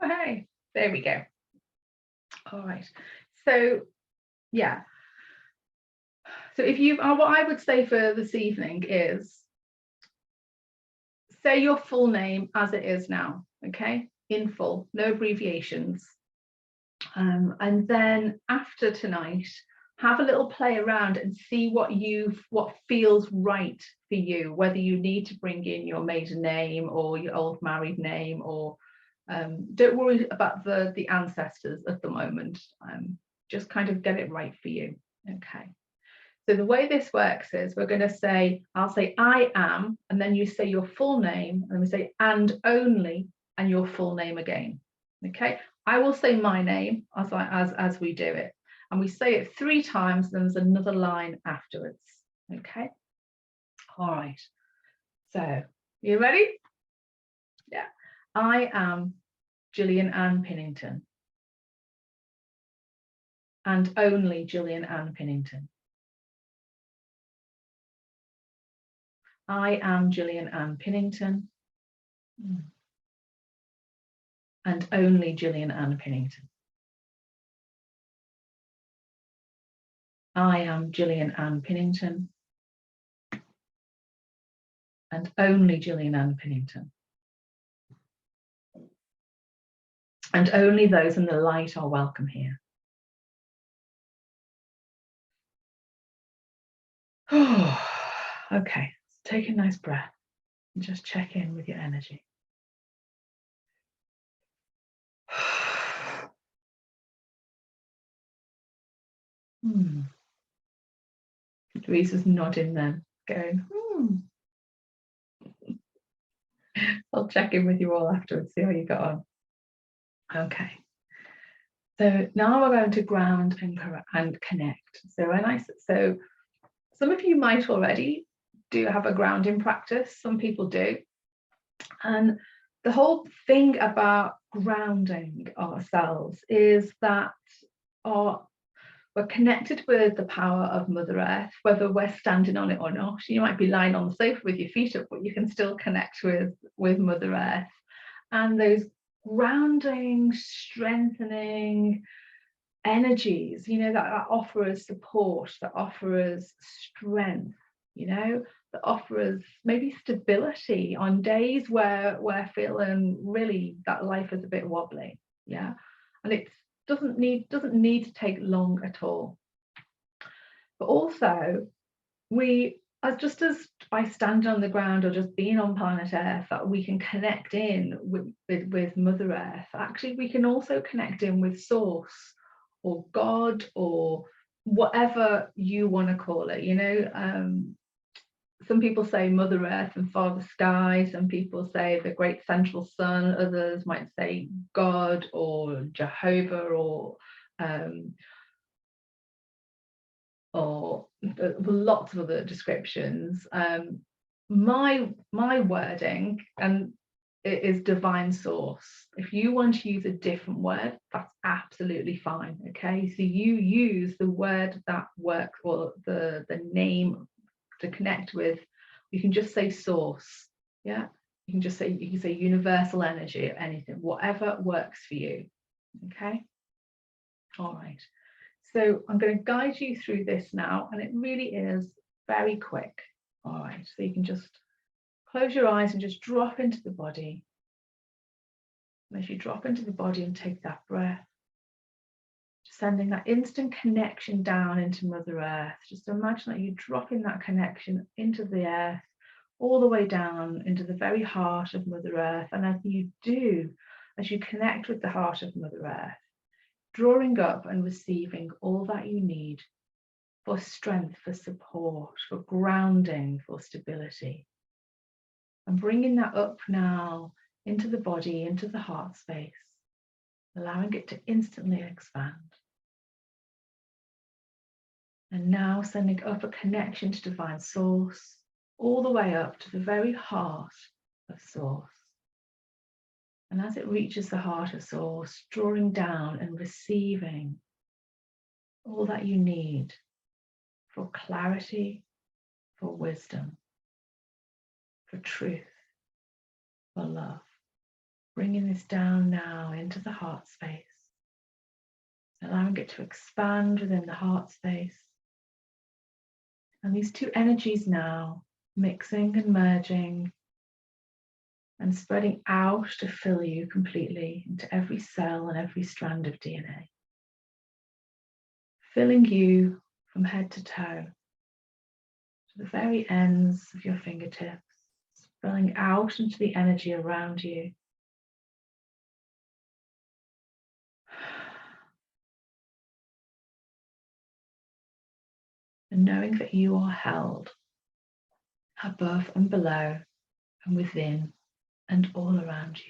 Well, hey, there we go. All right. So, yeah. So if you, what I would say for this evening is say your full name as it is now, okay? In full, no abbreviations. And then after tonight, have a little play around and see what feels right for you, whether you need to bring in your maiden name or your old married name, or don't worry about the ancestors at the moment. Just kind of get it right for you. Okay. So the way this works is we're going to say, I'll say I am, and then you say your full name, and we say and only, and your full name again. Okay. I will say my name as we do it, and we say it 3 times. Then there's another line afterwards. Okay. All right. So you ready? Yeah. I am Gillian Ann Pinnington, and only Gillian Ann Pinnington. I am Gillian Ann Pinnington, and only Gillian Ann Pinnington. I am Gillian Ann Pinnington, and only Gillian Ann Pinnington. And only those in the light are welcome here. Okay, take a nice breath and just check in with your energy. Teresa's nodding then, going, I'll check in with you all afterwards, see how you got on. Okay. So now we're going to ground and connect. So some of you might already do have a grounding practice. Some people do. And the whole thing about grounding ourselves is that we're connected with the power of Mother Earth, whether we're standing on it or not. You might be lying on the sofa with your feet up, but you can still connect with Mother Earth. And those grounding, strengthening energies, that offer us support, that offer us strength, that offer us maybe stability on days where we're feeling really that life is a bit wobbly. Yeah. And it doesn't need to take long at all. But also just as by standing on the ground or just being on planet Earth, that we can connect in with Mother Earth. Actually, we can also connect in with Source or God or whatever you want to call it. Some people say Mother Earth and Father Sky. Some people say the Great Central Sun. Others might say God or Jehovah or lots of other descriptions. My wording and it is divine source. If you want to use a different word, that's absolutely fine. Okay, so you use the word that works or the name to connect with. You can just say source. Yeah, you can say universal energy or anything, whatever works for you. Okay, all right. So I'm going to guide you through this now, and it really is very quick. All right, so you can just close your eyes and just drop into the body. And as you drop into the body and take that breath, sending that instant connection down into Mother Earth. Just imagine that you're dropping that connection into the earth, all the way down into the very heart of Mother Earth. And as you connect with the heart of Mother Earth, drawing up and receiving all that you need for strength, for support, for grounding, for stability. And bringing that up now into the body, into the heart space, allowing it to instantly expand. And now sending up a connection to divine source, all the way up to the very heart of source. And as it reaches the heart of source, drawing down and receiving all that you need for clarity, for wisdom, for truth, for love. Bringing this down now into the heart space, allowing it to expand within the heart space. And these two energies now mixing and merging and spreading out to fill you completely into every cell and every strand of DNA. Filling you from head to toe, to the very ends of your fingertips, spilling out into the energy around you. And knowing that you are held above and below and within and all around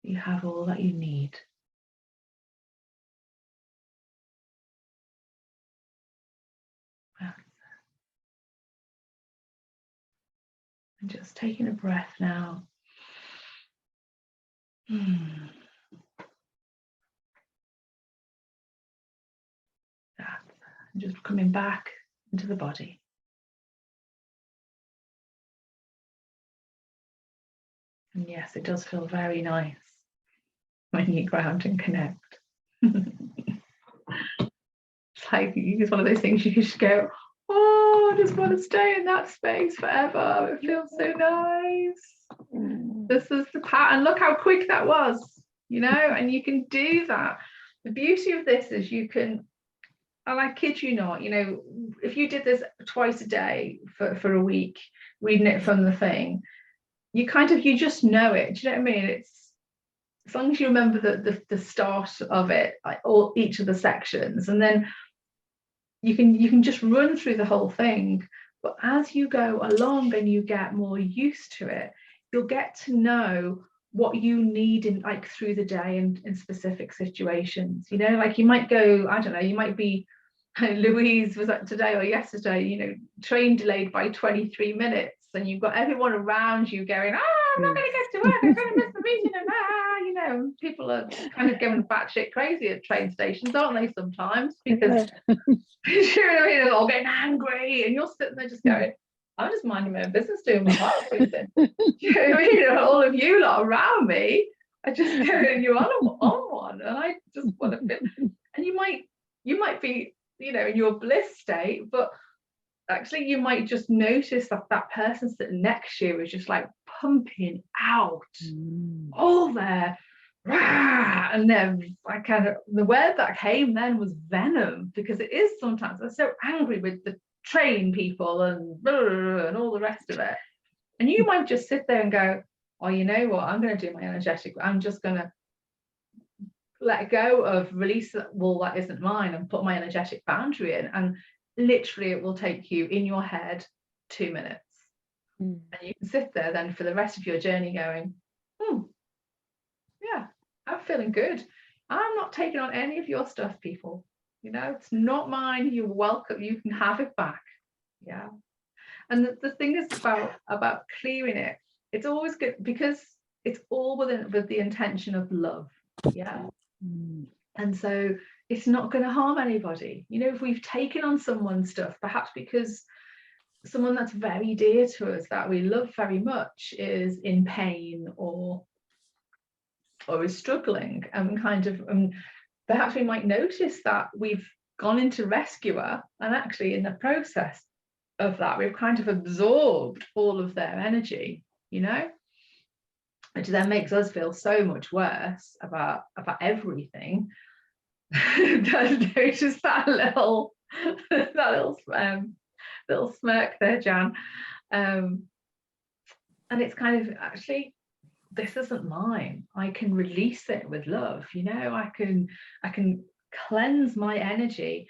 you. You have all that you need. And just taking a breath now. And just coming back into the body. And yes, it does feel very nice when you ground and connect. It's like it's one of those things you just go, oh, I just want to stay in that space forever. It feels so nice. This is the pattern. Look how quick that was, you know, and you can do that. The beauty of this is you can, and I kid you not, you know, if you did this twice a day for a week, reading it from the thing, you just know it. Do you know what I mean? It's as long as you remember the start of it, like each of the sections, and then you can just run through the whole thing. But as you go along and you get more used to it, you'll get to know what you need in like through the day and in specific situations. You know, like you might go, I don't know, you might be Louise was that today or yesterday, you know, train delayed by 23 minutes, and you've got everyone around you going, I'm not going to get to work, I'm going to miss the meeting, and you know, people are kind of going batshit crazy at train stations, aren't they, sometimes, because you know what I mean, they're all getting angry, and you're sitting there just going, I'm just minding my own business, doing my heart breathing. You know what I mean? All of you lot around me are just going, you're on one, and I just want to feel, and you might be, you know, in your bliss state, but actually you might just notice that person sitting next to you is just like pumping out all their and then I kind of, the word that came then was venom, because it is sometimes they're so angry with the train people and all the rest of it, and you might just sit there and go, oh, you know what, I'm going to do my energetic, I'm just going to let go of release that wall that isn't mine and put my energetic boundary in, and literally it will take you in your head 2 minutes. And you can sit there then for the rest of your journey going, yeah, I'm feeling good, I'm not taking on any of your stuff, people, you know, it's not mine, you're welcome, you can have it back. Yeah. And the thing is about clearing it, it's always good because it's all with the intention of love. Yeah. And so it's not going to harm anybody. You know, if we've taken on someone's stuff, perhaps because someone that's very dear to us, that we love very much, is in pain or is struggling, and perhaps we might notice that we've gone into rescuer, and actually in the process of that we've kind of absorbed all of their energy, you know, which then makes us feel so much worse about everything. Notice that little smirk there, Jan, and it's kind of, actually, this isn't mine, I can release it with love, you know, I can cleanse my energy.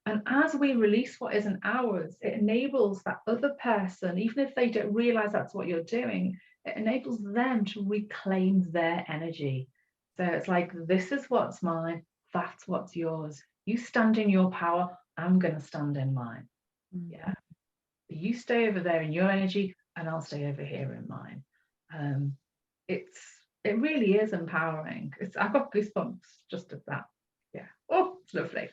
And as we release what isn't ours, it enables that other person, even if they don't realize that's what you're doing, it enables them to reclaim their energy. So it's like, this is what's mine, that's what's yours. You stand in your power, I'm going to stand in mine. Yeah. You stay over there in your energy, and I'll stay over here in mine. It really is empowering. I've got goosebumps just at that. Yeah. Oh, it's lovely.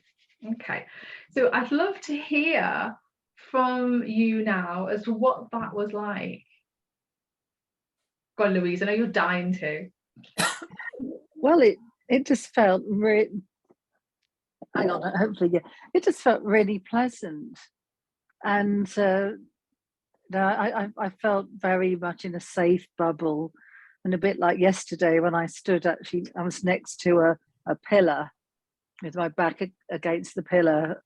Okay, so I'd love to hear from you now as to what that was like. Go on, Louise, I know you're dying to. Well, it just felt really, hang on, hopefully, yeah, it just felt really pleasant. And I felt very much in a safe bubble, and a bit like yesterday when I stood, actually, I was next to a pillar with my back against the pillar,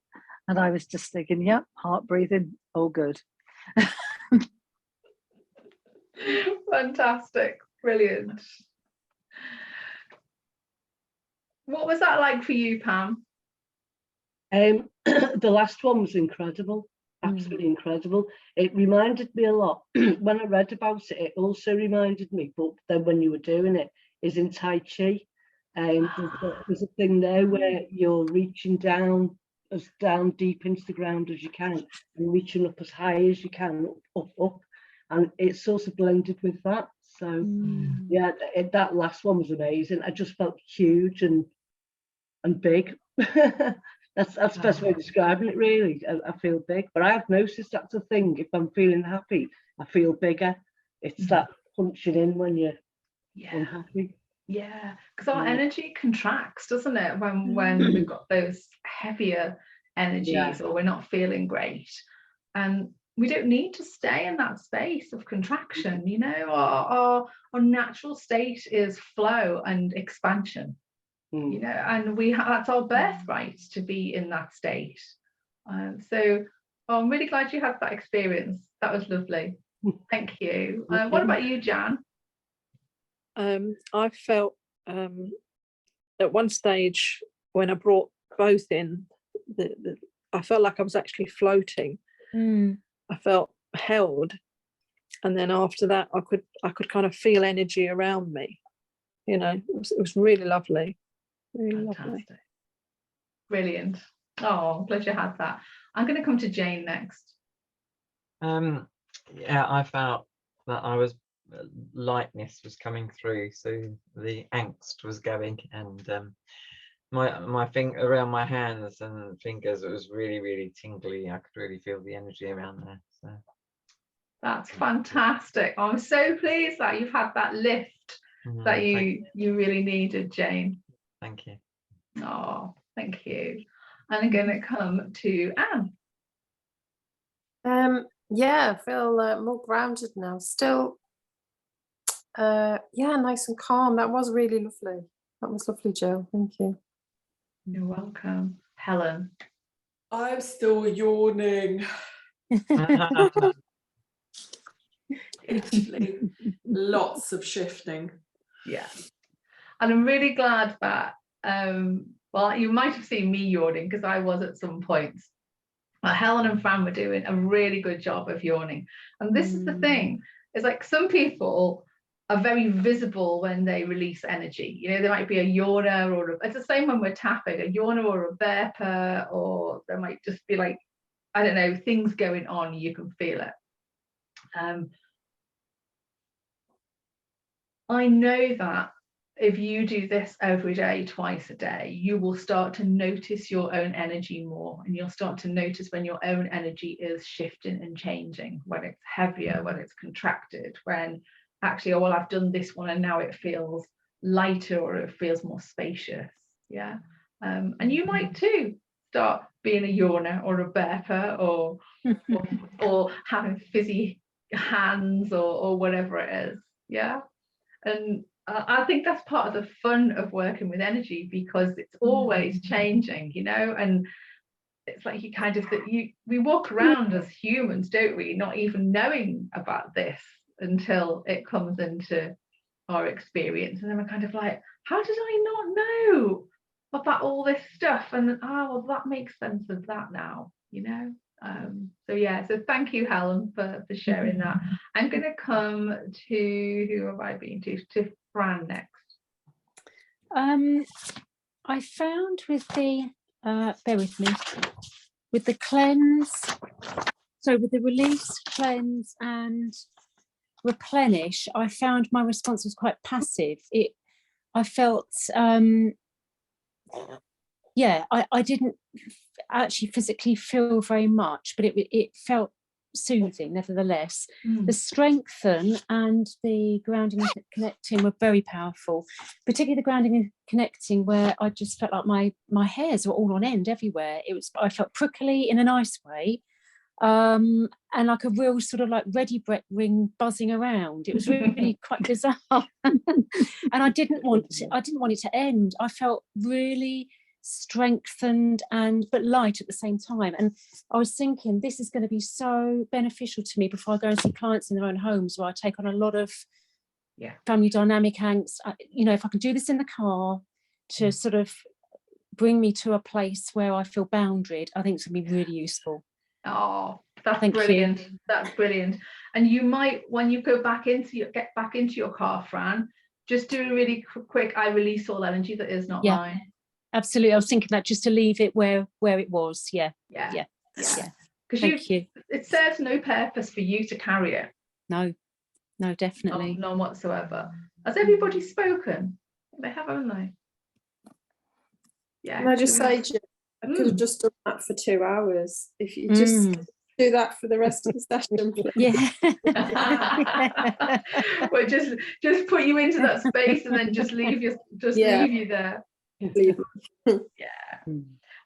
and I was just thinking, yep, heart breathing, all good. Fantastic, brilliant. What was that like for you, Pam? The last one was incredible, absolutely incredible. It reminded me a lot when I read about it. It also reminded me, but then when you were doing it, is in Tai Chi. There's a thing there where you're reaching down as down deep into the ground as you can and reaching up as high as you can, up, and it's sort of blended with that. So yeah, that last one was amazing. I just felt huge and big. That's the best way of describing it, really. I feel big, but I've noticed that's a thing. If I'm feeling happy, I feel bigger. It's that punching in when you're unhappy. Yeah, because our energy contracts, doesn't it? When we've got those heavier energies or we're not feeling great, and we don't need to stay in that space of contraction. You know, our natural state is flow and expansion. You know, and that's our birthright to be in that state. So I'm really glad you had that experience. That was lovely. Thank you. What about you, Jan? I felt at one stage when I brought both in, I felt like I was actually floating. I felt held, and then after that, I could kind of feel energy around me. You know, it was really lovely. Really lovely. Brilliant. Oh, I'm glad you had that. I'm going to come to Jane next. Yeah, I felt that lightness was coming through, so the angst was going, and my finger around my hands and fingers, it was really, really tingly. I could really feel the energy around there. So that's fantastic. I'm so pleased that you've had that lift that you really needed, Jane. Thank you. Oh, thank you. And I'm going to come to Anne. Yeah, I feel more grounded now. Still, yeah, nice and calm. That was really lovely. That was lovely, Jill. Thank you. You're welcome. Helen. I'm still yawning. Literally, lots of shifting. Yeah. And I'm really glad that, well, you might have seen me yawning because I was at some points. Well, Helen and Fran were doing a really good job of yawning. And this is the thing, is like some people are very visible when they release energy. You know, there might be a yawner or it's the same when we're tapping, a yawner or a burper, or there might just be like, I don't know, things going on, you can feel it. I know that if you do this every day, twice a day, you will start to notice your own energy more, and you'll start to notice when your own energy is shifting and changing, when it's heavier, when it's contracted, when actually, oh, well, I've done this one and now it feels lighter or it feels more spacious. Yeah. And you might too start being a yawner or a burper or having fizzy hands or whatever it is. Yeah. And I think that's part of the fun of working with energy, because it's always changing, you know, and it's like you kind of we walk around as humans, don't we, not even knowing about this until it comes into our experience, and then we're kind of like, how did I not know about all this stuff? And well, that makes sense of that now, you know. So yeah, so thank you, Helen, for sharing that. I'm going to come to, who have I been to Fran next. I found with the bear with me, with the cleanse, so with the release, cleanse and replenish, I found my response was quite passive. I felt yeah, I didn't actually physically feel very much, but it felt soothing nevertheless. Mm. The strengthen and the grounding and connecting were very powerful, particularly the grounding and connecting, where I just felt like my hairs were all on end everywhere. I felt prickly in a nice way, and like a real sort of like ready Brett ring buzzing around. It was really quite bizarre, and I didn't want it to end. I felt really strengthened but light at the same time, and I was thinking this is going to be so beneficial to me before I go and see clients in their own homes, where I take on a lot of family dynamic angst. If I can do this in the car to sort of bring me to a place where I feel boundaried, I think it's going to be really useful. Oh, that's Thank brilliant. you. That's brilliant. And you might, when you get back into your car, Fran, just do a really quick, I release all energy that is not mine. Absolutely. I was thinking that, just to leave it where it was. Yeah. Because Thank you. It serves no purpose for you to carry it. No, definitely. None whatsoever. Has everybody spoken? They have, haven't they? Yeah. Can I just say, Jill, I could have just done that for 2 hours. If you just do that for the rest of the session, please. Yeah. Well, just put you into that space and then just leave you there.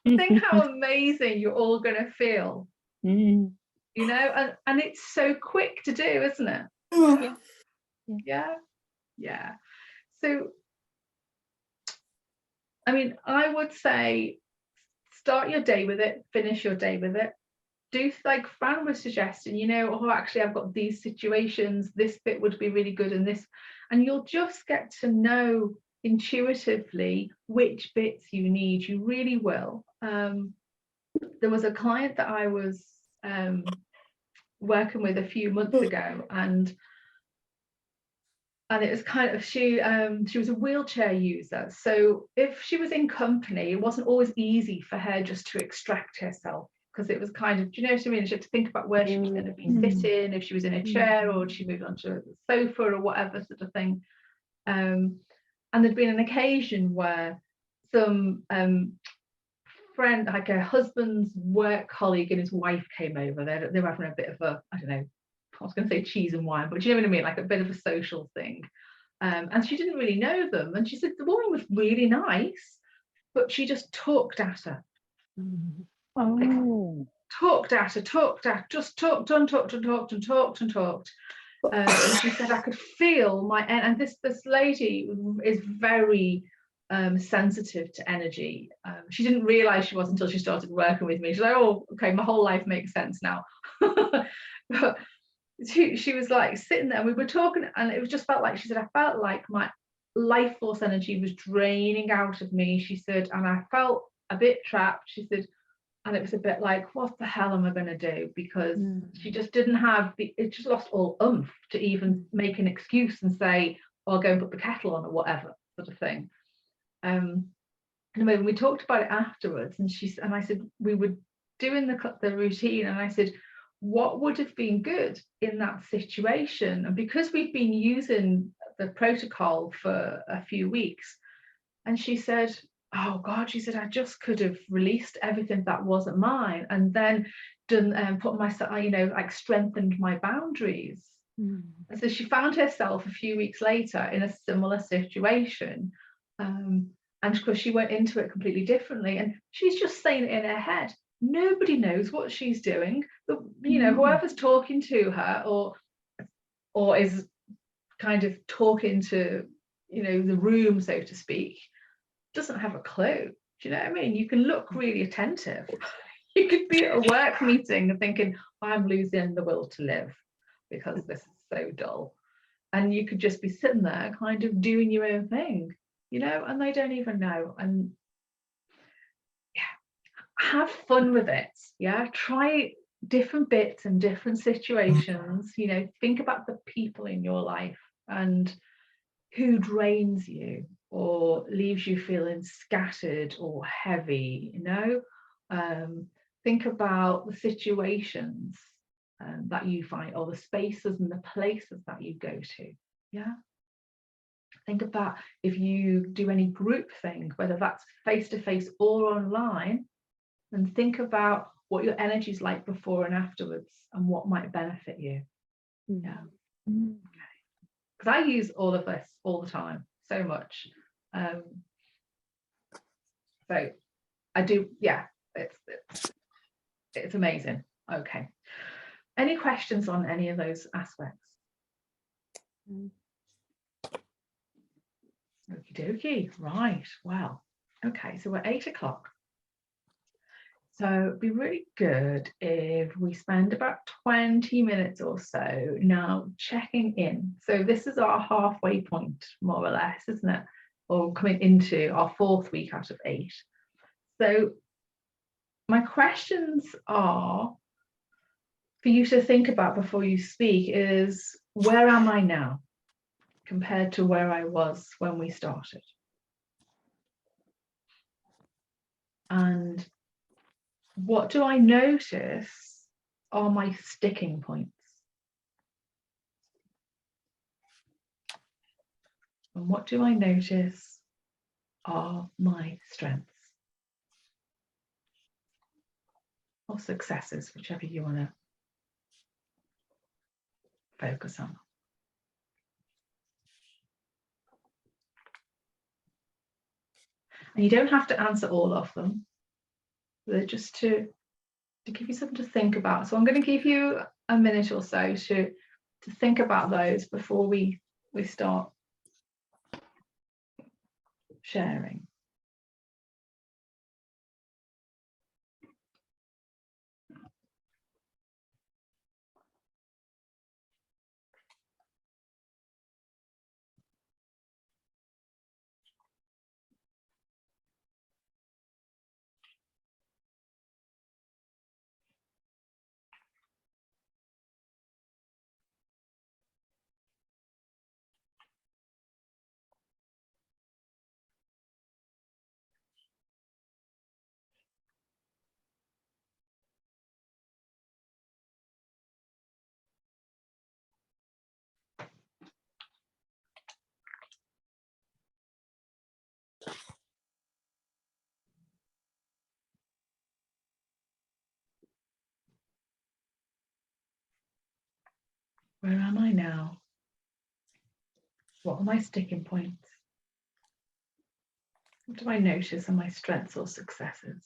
Think how amazing you're all going to feel. And it's so quick to do, isn't it? Yeah. So I mean, I would say start your day with it, finish your day with it. Do like Fran was suggesting, actually I've got these situations, this bit would be really good, and you'll just get to know intuitively which bits you need. You really will. There was a client that I was working with a few months ago, and it was kind of, she was a wheelchair user, so if she was in company, it wasn't always easy for her just to extract herself, because it was kind of, do you know what I mean? She had to think about where she was going to be sitting, if she was in a chair or she moved onto a sofa or whatever sort of thing. And there'd been an occasion where some friend, like her husband's work colleague and his wife came over. They were having a bit of a, I don't know, I was going to say cheese and wine, but do you know what I mean? Like a bit of a social thing. And she didn't really know them. And she said the woman was really nice, but she just talked at her. Talked at her, just talked and talked. And she said, I could feel and this lady is very sensitive to energy. She didn't realize she was until she started working with me. She's like, oh, okay, my whole life makes sense now. But she was like sitting there and we were talking, and it was just felt like, she said, I felt like my life force energy was draining out of me. She said, and I felt a bit trapped. She said, and it was a bit like, what the hell am I going to do? Because she just didn't have it just lost all oomph to even make an excuse and say, oh, I'll go and put the kettle on or whatever sort of thing. Anyway, we talked about it afterwards, and I said, we were doing the routine, and I said, what would have been good in that situation? And because we've been using the protocol for a few weeks, and she said, oh God, she said, I just could have released everything that wasn't mine, and then done put myself, like strengthened my boundaries. And so she found herself a few weeks later in a similar situation, and of course she went into it completely differently, and she's just saying it in her head. Nobody knows what she's doing, but whoever's talking to her or is kind of talking to the room, so to speak, doesn't have a clue. Do you know what I mean? You can look really attentive. You could be at a work meeting and thinking, I'm losing the will to live because this is so dull, and you could just be sitting there kind of doing your own thing, and they don't even know. And have fun with it. Try different bits and different situations. Think about the people in your life and who drains you or leaves you feeling scattered or heavy. Think about the situations that you find, or the spaces and the places that you go to. Think about if you do any group thing, whether that's face-to-face or online, and think about what your energy's like before and afterwards, and what might benefit you. Yeah. Because I use all of this all the time, so much. So I do, yeah, it's amazing. Okay. Any questions on any of those aspects? Okie dokie. Right. Well, okay. So we're 8 o'clock. So it'd be really good if we spend about 20 minutes or so now checking in. So this is our halfway point, more or less, isn't it? Or coming into our 4th week out of 8. So my questions are for you to think about before you speak is, where am I now compared to where I was when we started? And what do I notice are my sticking points? And what do I notice are my strengths? Or successes, whichever you want to focus on. And you don't have to answer all of them. They're just to give you something to think about. So I'm going to give you a minute or so to think about those before we start sharing. Where am I now? What are my sticking points? What do I notice are my strengths or successes?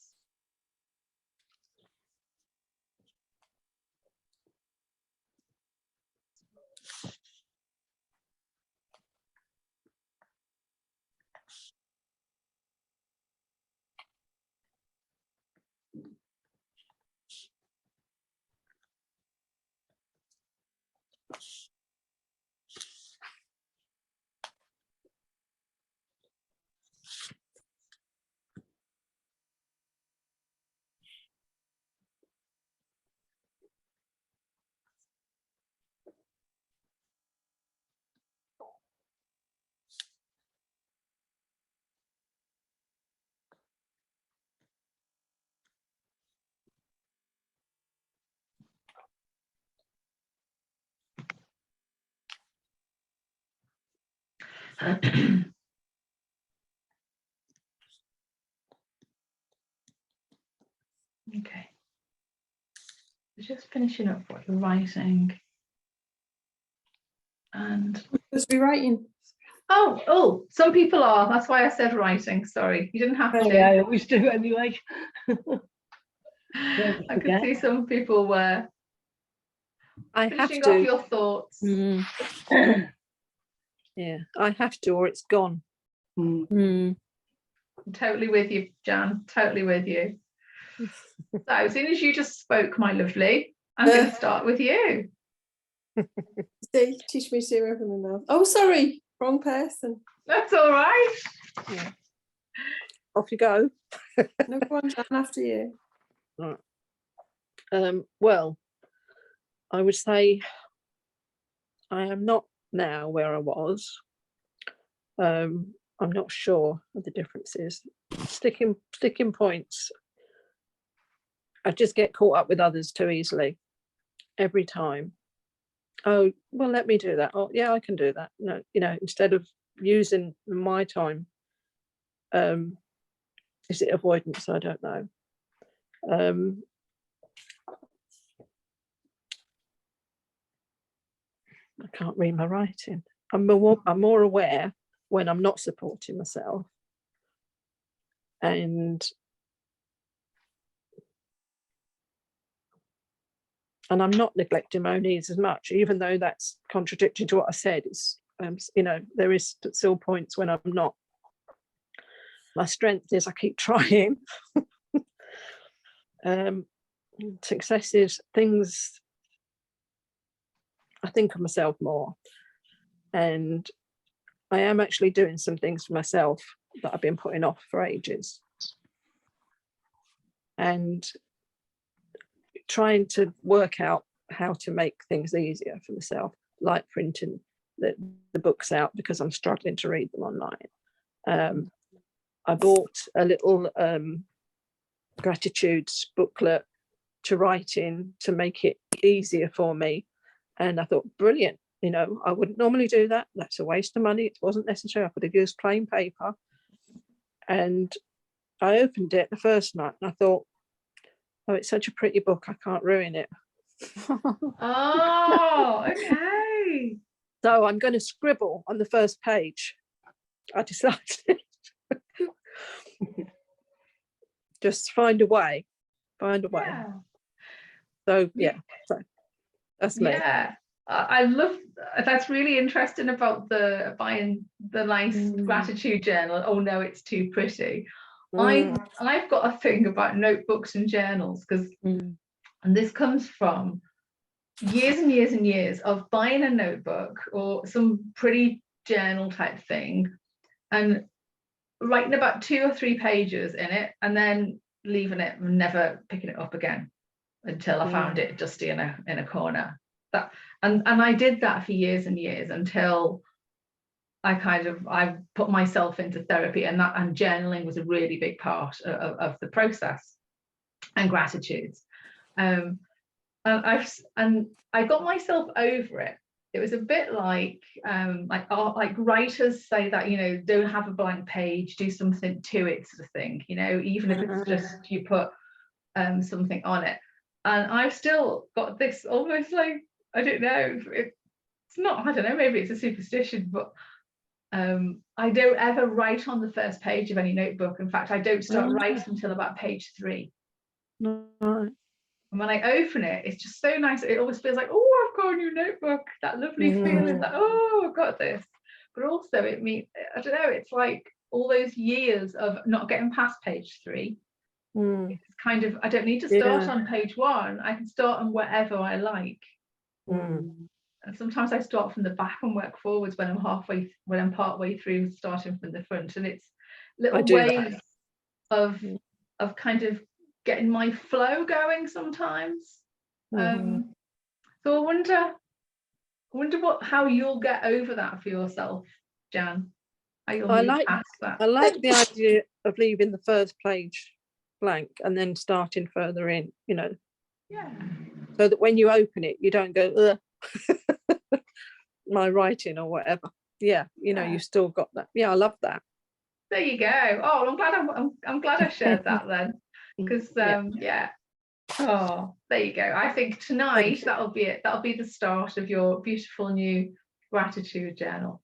Okay. Just finishing up what you're writing. And Just rewriting. oh, some people are. That's why I said writing. Sorry, you didn't have to. Yeah, I always do anyway. I could see some people were I have finishing off to. your thoughts. Yeah, I have to, or it's gone. I'm totally with you, Jan. Totally with you. So as soon as you just spoke, my lovely, I'm going to start with you. See, teach me to do everything now. Oh, sorry, wrong person. That's all right. Yeah. Off you go. No, go on, Jan, after you. Right. Well, I would say I am not now where I was. I'm not sure what the difference is. Sticking points. I just get caught up with others too easily. Every time. Oh, well, let me do that. Oh, yeah, I can do that. No, instead of using my time. Is it avoidance? I don't know. I can't read my writing. I'm more aware when I'm not supporting myself, and I'm not neglecting my own needs as much, even though that's contradictory to what I said. It's you know, there is still points when I'm not. My strength is I keep trying. Success is things. I think of myself more, and I am actually doing some things for myself that I've been putting off for ages, and trying to work out how to make things easier for myself, like printing the books out because I'm struggling to read them online. I bought a little gratitudes booklet to write in to make it easier for me, and I thought, brilliant, you know, I wouldn't normally do that, that's a waste of money, it wasn't necessary, I could have used plain paper. And I opened it the first night and I thought, oh, it's such a pretty book, I can't ruin it. Oh, okay. So I'm going to scribble on the first page. I decided. Just find a way. Yeah. So yeah, so that's me. Yeah, I love that's really interesting about the buying the nice gratitude journal. Oh no, it's too pretty. I've got a thing about notebooks and journals because, and this comes from years and years and years of buying a notebook or some pretty journal type thing and writing about 2 or 3 pages in it and then leaving it and never picking it up again until I found it dusty in a corner. And I did that for years and years until I put myself into therapy, and journaling was a really big part of the process, and gratitudes. And I got myself over it. It was a bit like writers say that, you know, don't have a blank page, do something to it, sort of thing, you know, even if it's just you put something on it. And I've still got this almost like, I don't know, it's not, I don't know, maybe it's a superstition, but I don't ever write on the first page of any notebook. In fact, I don't start writing until about page 3. And when I open it, it's just so nice. It always feels like, oh, I've got a new notebook. That lovely feeling that, oh, I've got this. But also it means, I don't know, it's like all those years of not getting past page 3. It's kind of, I don't need to start on page 1. I can start on wherever I like. And sometimes I start from the back and work forwards when I'm partway through starting from the front. And it's little ways of kind of getting my flow going sometimes. So I wonder how you'll get over that for yourself, Jan. How you'll move past that. I like the idea of leaving the first page blank and then starting further in, you know. Yeah. So that when you open it, you don't go, my writing or whatever. Yeah, you know, you still got that. Yeah, I love that. There you go. Oh, I'm glad I shared that then, because yeah. Oh, there you go. I think tonight that'll be it. That'll be the start of your beautiful new gratitude journal.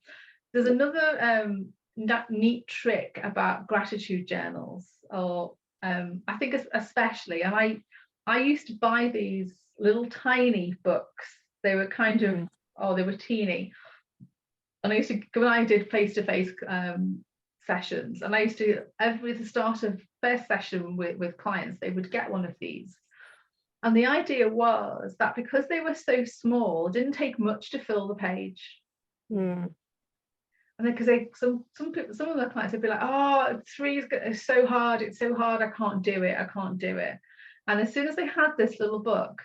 There's another neat trick about gratitude journals, or I think especially, and I used to buy these little tiny books. They were kind of, they were teeny. And I used to, when I did face-to-face sessions, and I used to, every the start of first session with clients, they would get one of these. And the idea was that because they were so small, it didn't take much to fill the page. And then because some of the clients would be like, oh, 3 is so hard, it's so hard, I can't do it. And as soon as they had this little book,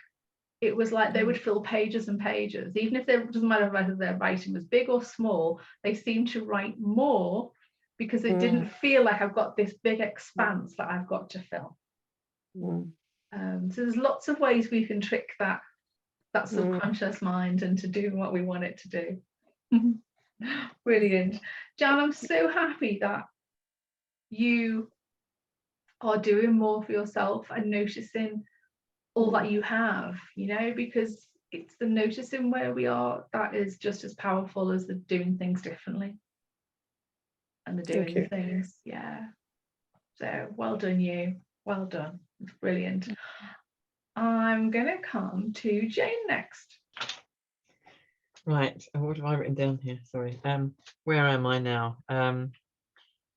it was like they would fill pages and pages. Even if it doesn't matter whether their writing was big or small, they seemed to write more because it didn't feel like I've got this big expanse that I've got to fill. So there's lots of ways we can trick that subconscious mind into doing what we want it to do. Brilliant. Jan, I'm so happy that you are doing more for yourself and noticing all that you have, you know, because it's the noticing where we are that is just as powerful as the doing things differently. And the Thank doing the you. things, yeah. So well done, you. Well done. It's brilliant. I'm gonna come to Jane next. Right, what have I written down here? Sorry. Where am I now?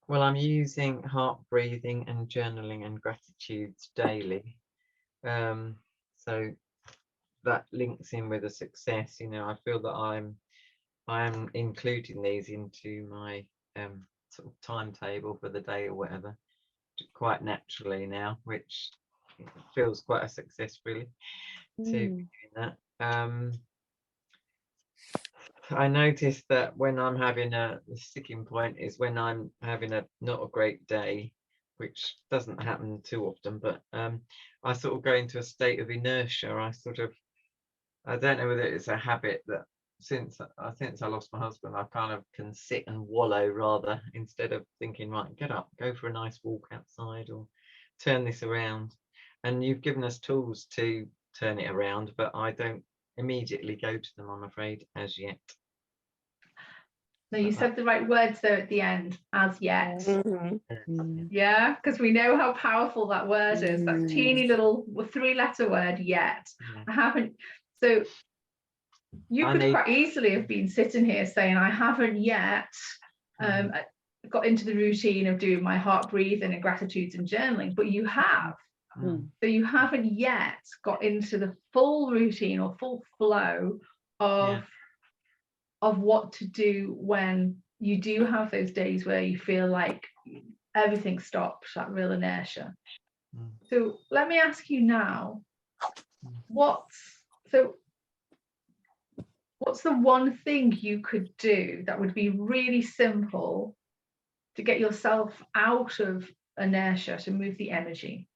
Well, I'm using heart breathing and journaling and gratitudes daily. So that links in with a success. You know, I feel that I am including these into my sort of timetable for the day or whatever, quite naturally now, which feels quite a success really to be doing that. I noticed that when I'm having the sticking point is when I'm having a not a great day, which doesn't happen too often, but I sort of go into a state of inertia. I don't know whether it's a habit that since I lost my husband, I kind of can sit and wallow rather, instead of thinking, right, get up, go for a nice walk outside or turn this around. And you've given us tools to turn it around, but I don't immediately go to them, I'm afraid, as yet. No, you said the right words there at the end, as yet. Mhm. Yeah, because we know how powerful that word is. That teeny little 3-letter word, yet. Yeah. I haven't. So you I could need- quite easily have been sitting here saying, I haven't yet got into the routine of doing my heart breathing and gratitudes and journaling, but you have. So you haven't yet got into the full routine or full flow of what to do when you do have those days where you feel like everything stops, that real inertia. So let me ask you now, what's the one thing you could do that would be really simple to get yourself out of inertia, to move the energy?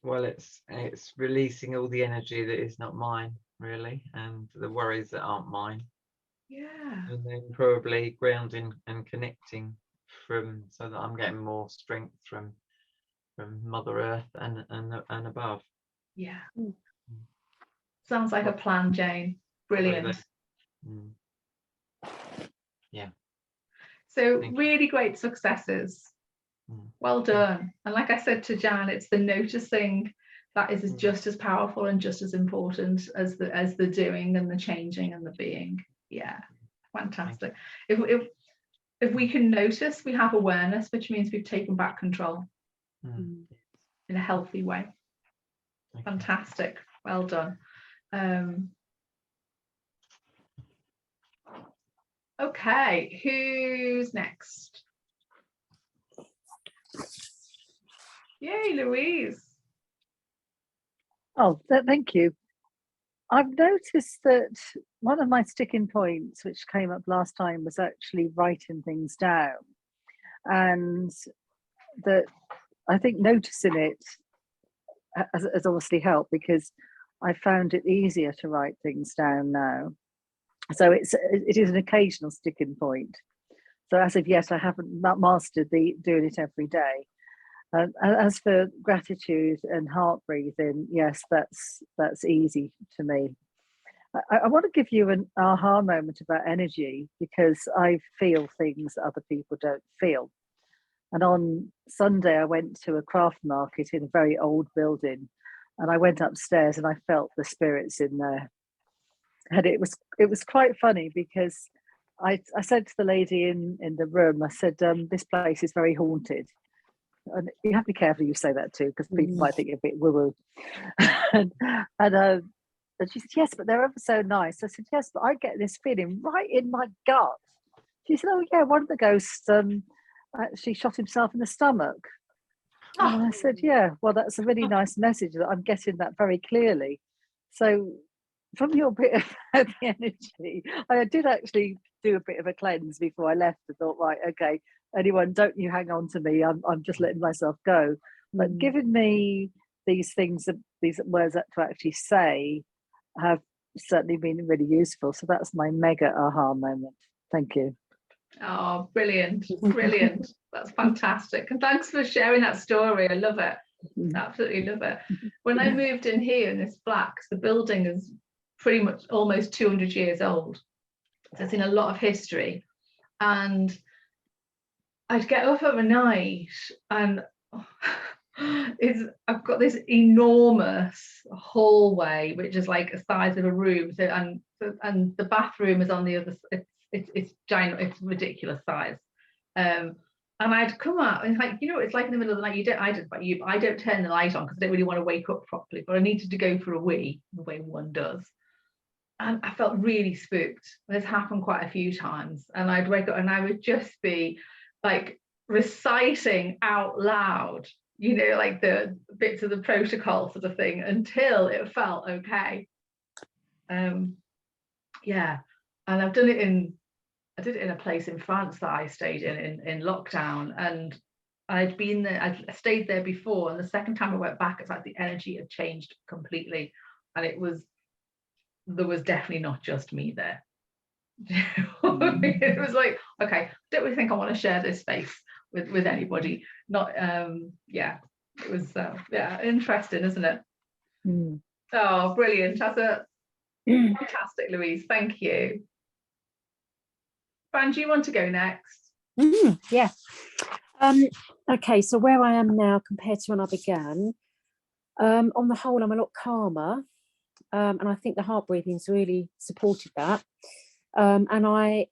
Well, it's releasing all the energy that is not mine, really, and the worries that aren't mine. Yeah. And then probably grounding and connecting so that I'm getting more strength from Mother Earth and above. Yeah. Sounds like a plan, Jane. Brilliant. Yeah. So Thank you. really great successes. Well done. And like I said to Jan, it's the noticing that is just as powerful and just as important as the doing and the changing and the being. Yeah, fantastic. If we can notice, we have awareness, which means we've taken back control in a healthy way. Fantastic. Well done. Okay, who's next? Yay, Louise. Oh, thank you. I've noticed that one of my sticking points, which came up last time, was actually writing things down. And that I think noticing it has obviously helped, because I found it easier to write things down now. So it is an occasional sticking point. So as of yet, I haven't mastered doing it every day. As for gratitude and heart breathing, yes, that's easy to me. I want to give you an aha moment about energy, because I feel things that other people don't feel. And on Sunday, I went to a craft market in a very old building, and I went upstairs and I felt the spirits in there. And it was quite funny, because I said to the lady in the room, I said, this place is very haunted. And you have to be careful you say that too, because people might think you're a bit woo-woo. and she said, yes, but they're ever so nice. I said, yes, but I get this feeling right in my gut. She said, oh yeah, one of the ghosts actually shot himself in the stomach. And I said, yeah, well, that's a really nice message that I'm getting that very clearly. So from your bit of the energy, I did actually do a bit of a cleanse before I left. I thought, right, okay, anyone, don't you hang on to me. I'm just letting myself go. But giving me these things, these words to actually say, have certainly been really useful. So that's my mega aha moment. Thank you. Oh, brilliant. Brilliant. That's fantastic. And thanks for sharing that story. I love it. Absolutely love it. When I moved in here in this flat, 'cause the building is pretty much almost 200 years old, so it's seen a lot of history, and I'd get up overnight and I've got this enormous hallway which is like the size of a room, so and the bathroom is on the other side. It's giant, it's ridiculous size. And I'd come out and like, it's like in the middle of the night. I don't turn the light on because I don't really want to wake up properly, but I needed to go for a wee the way one does. And I felt really spooked. This happened quite a few times, and I'd wake up and I would just be like reciting out loud, like the bits of the protocol sort of thing, until it felt okay. Yeah, and I did it in a place in France that I stayed in lockdown, and I'd been there, I'd stayed there before, and the second time I went back, it's like the energy had changed completely, and there was definitely not just me there. It was like, okay, don't really think I want to share this space with anybody. Not yeah, it was yeah, interesting, isn't it? Oh, brilliant. That's a fantastic, Louise, thank you. Fran, do you want to go next? Yeah. Okay, so where I am now compared to when I began, on the whole, I'm a lot calmer, and I think the heart breathing's really supported that. And I've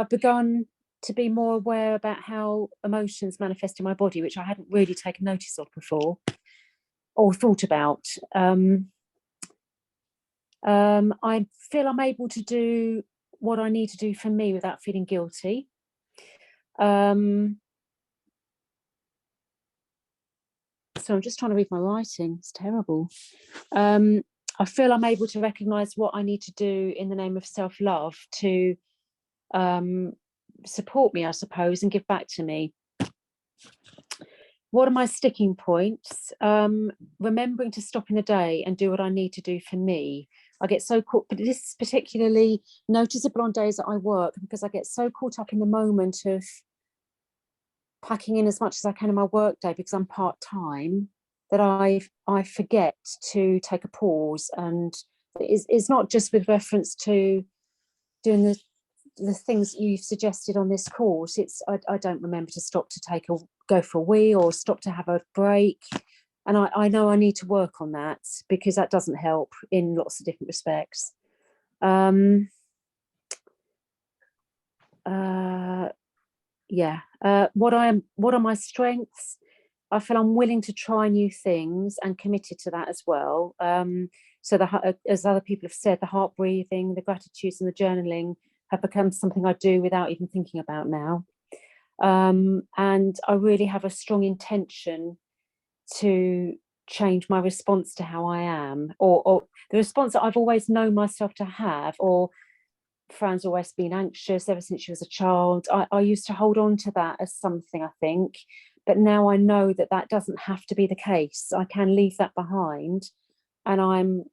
begun to be more aware about how emotions manifest in my body, which I hadn't really taken notice of before or thought about. I feel I'm able to do what I need to do for me without feeling guilty. So I'm just trying to read my writing. It's terrible. I feel I'm able to recognise what I need to do in the name of self-love to support me, I suppose, and give back to me. What are my sticking points? Remembering to stop in a day and do what I need to do for me. I get so caught, but this is particularly noticeable on days that I work, because I get so caught up in the moment of packing in as much as I can in my work day because I'm part-time, that I forget to take a pause. And it's not just with reference to doing the things that you've suggested on this course. It's I don't remember to stop to go for a wee or stop to have a break. And I know I need to work on that, because that doesn't help in lots of different respects. Yeah. What are my strengths? I feel I'm willing to try new things and committed to that as well. So as other people have said, the heart breathing, the gratitudes and the journaling have become something I do without even thinking about now. And I really have a strong intention to change my response to how I am, or the response that I've always known myself to have. Or Fran's always been anxious ever since she was a child. I used to hold on to that as something, I think, but now I know that that doesn't have to be the case. I can leave that behind, and I'm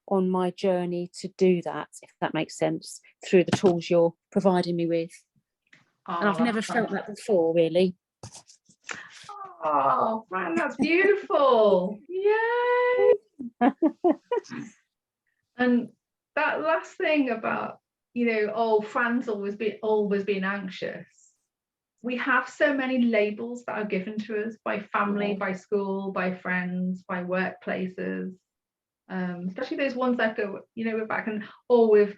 on my journey to do that, if that makes sense, through the tools you're providing me with. And I've never felt that before, really. Oh, Fran, that's beautiful. Yay. And that last thing about, Fran's always been anxious. We have so many labels that are given to us by family, by school, by friends, by workplaces, especially those ones that go, back and, or with,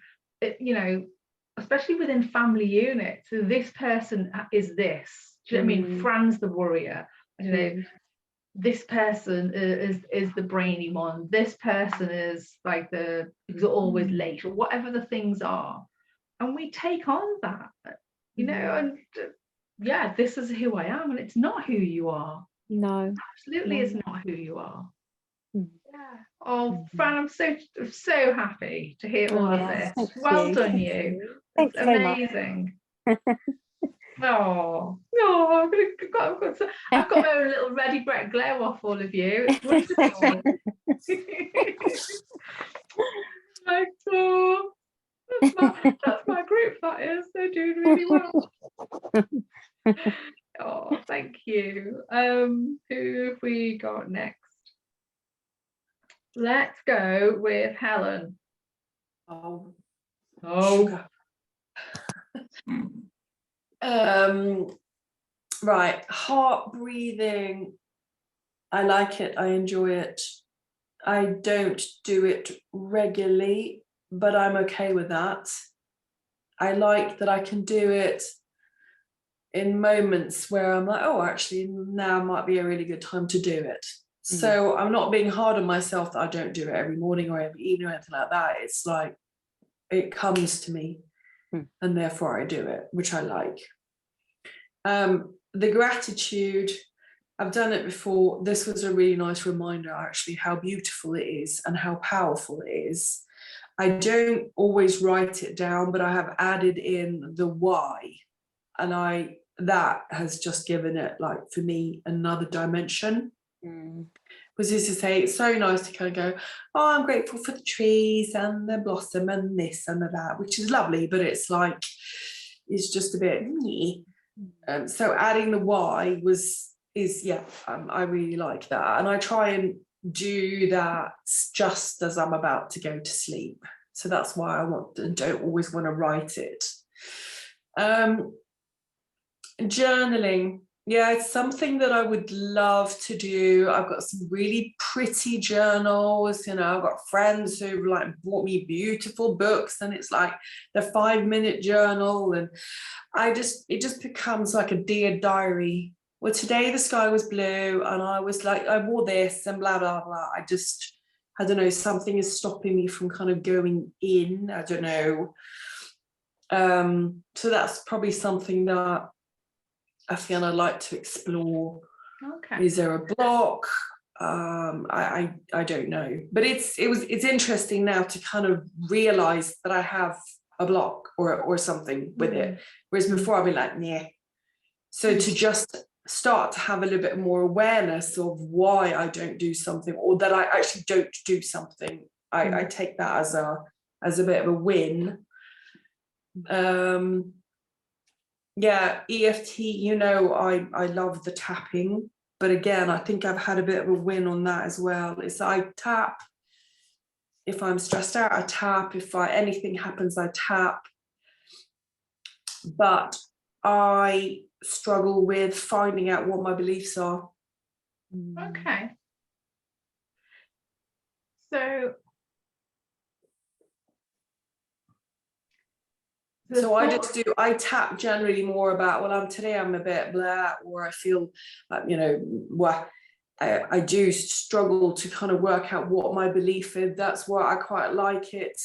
especially within family units. So this person is this. Do you know what I mean? Fran's the worrier. I don't know. This person is the brainy one. This person is like who's always late, or whatever the things are. And we take on that, and yeah, this is who I am, and it's not who you are. No, absolutely, it's not who you are. Yeah. Oh, Fran, I'm so happy to hear all of this. Well done, you. Thank you very much. Amazing. Oh, no, I've got my own little ready Brett glow off all of you. It's wonderful. That's my group, that is. They're doing really well. Oh, thank you. Who have we got next? Let's go with Helen. Oh, Oh, sugar. Right, heart breathing. I like it, I enjoy it. I don't do it regularly, but I'm okay with that. I like that I can do it in moments where I'm like, oh, actually, now might be a really good time to do it. So I'm not being hard on myself that I don't do it every morning or every evening or anything like that. It's like, it comes to me and therefore I do it, which I like. The gratitude, I've done it before. This was a really nice reminder, actually, how beautiful it is and how powerful it is. I don't always write it down, but I have added in the why. And that has just given it, like, for me, another dimension. Was this to say, it's so nice to kind of go, oh, I'm grateful for the trees and the blossom and this and that, which is lovely, but it's like, it's just a bit, so adding the why I really like that. And I try and do that just as I'm about to go to sleep. So that's why don't always want to write it. Journaling. Yeah, it's something that I would love to do. I've got some really pretty journals, I've got friends who've like bought me beautiful books, and it's like the 5-minute journal, and it just becomes like a dear diary. Well, today the sky was blue and I was like, I wore this and blah, blah, blah. I don't know, something is stopping me from kind of going in, I don't know. So that's probably something that I feel I'd like to explore. okay. Is there a block? I don't know, but it's interesting now to kind of realize that I have a block or something with it, whereas before I'd be like, nah. So to just start to have a little bit more awareness of why I don't do something, or that I actually don't do something, I take that as a bit of a win. Yeah, EFT, I love the tapping, but again, I think I've had a bit of a win on that as well. It's I tap. If I'm stressed out, I tap. If anything happens, I tap. But I struggle with finding out what my beliefs are. Okay. So I tap generally more about, well, today I'm a bit blah, or I feel like, I do struggle to kind of work out what my belief is. That's why I quite like it.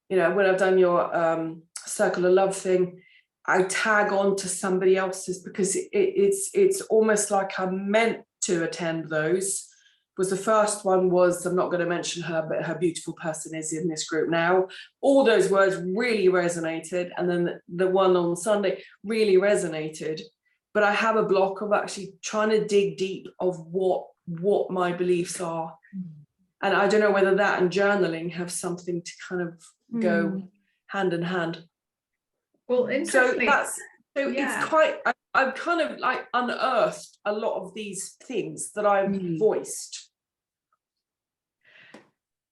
When I've done your circle of love thing, I tag on to somebody else's, because it's almost like I'm meant to attend those. Was the first one was, I'm not going to mention her, but her beautiful person is in this group now. All those words really resonated. And then the one on Sunday really resonated. But I have a block of actually trying to dig deep of what my beliefs are. And I don't know whether that and journaling have something to kind of go hand in hand. Well, interesting. It's quite, I've kind of like unearthed a lot of these things that I've voiced.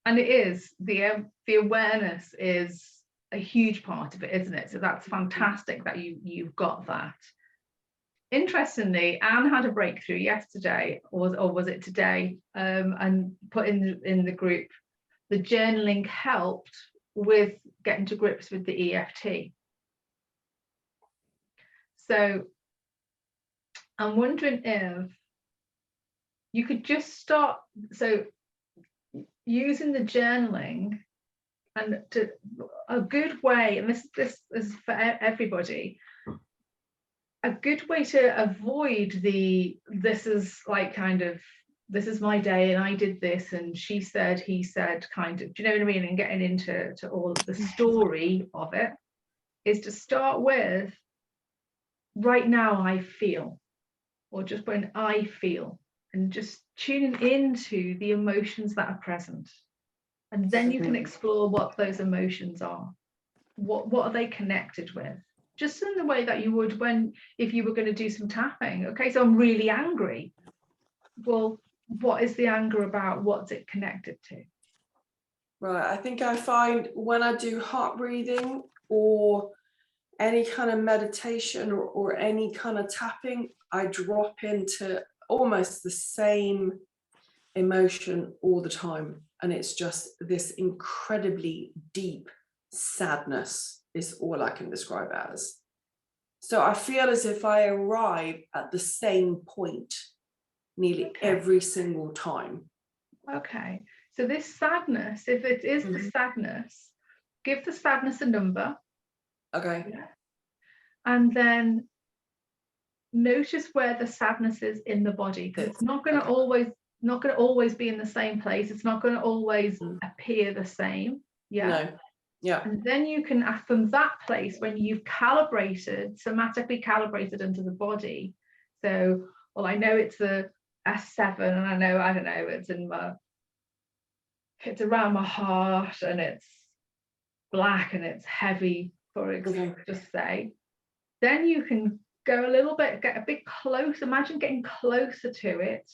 And it is, the awareness is a huge part of it, isn't it? So that's fantastic that you've got that. Interestingly, Anne had a breakthrough yesterday, or was it today, and put in the group, the journaling helped with getting to grips with the EFT. So I'm wondering if you could just start, so using the journaling, and a good way, and this is for everybody, a good way to avoid this is my day and I did this and she said, he said, kind of, do you know what I mean? And getting into all of the story of it, is to start with, right now I feel, or just when I feel, and just tuning into the emotions that are present. And then you can explore what those emotions are. What are they connected with? just in the way that you would if you were going to do some tapping. Okay, so I'm really angry. Well, what is the anger about? What's it connected to? Right, I think I find when I do heart breathing or any kind of meditation or any kind of tapping, I drop into almost the same emotion all the time. And it's just this incredibly deep sadness is all I can describe it as. So I feel as if I arrive at the same point nearly every single time. Okay, so this sadness, if it is the sadness, give the sadness a number. Okay. And then notice where the sadness is in the body. So it's not going to always be in the same place. It's not going to always appear the same. Yeah. No. Yeah. And then you can, from that place, when you've somatically calibrated into the body. So, well, I know it's a S7, and I don't know, it's around my heart, and it's black and it's heavy, just say. Then you can go a little bit, get a bit close. Imagine getting closer to it.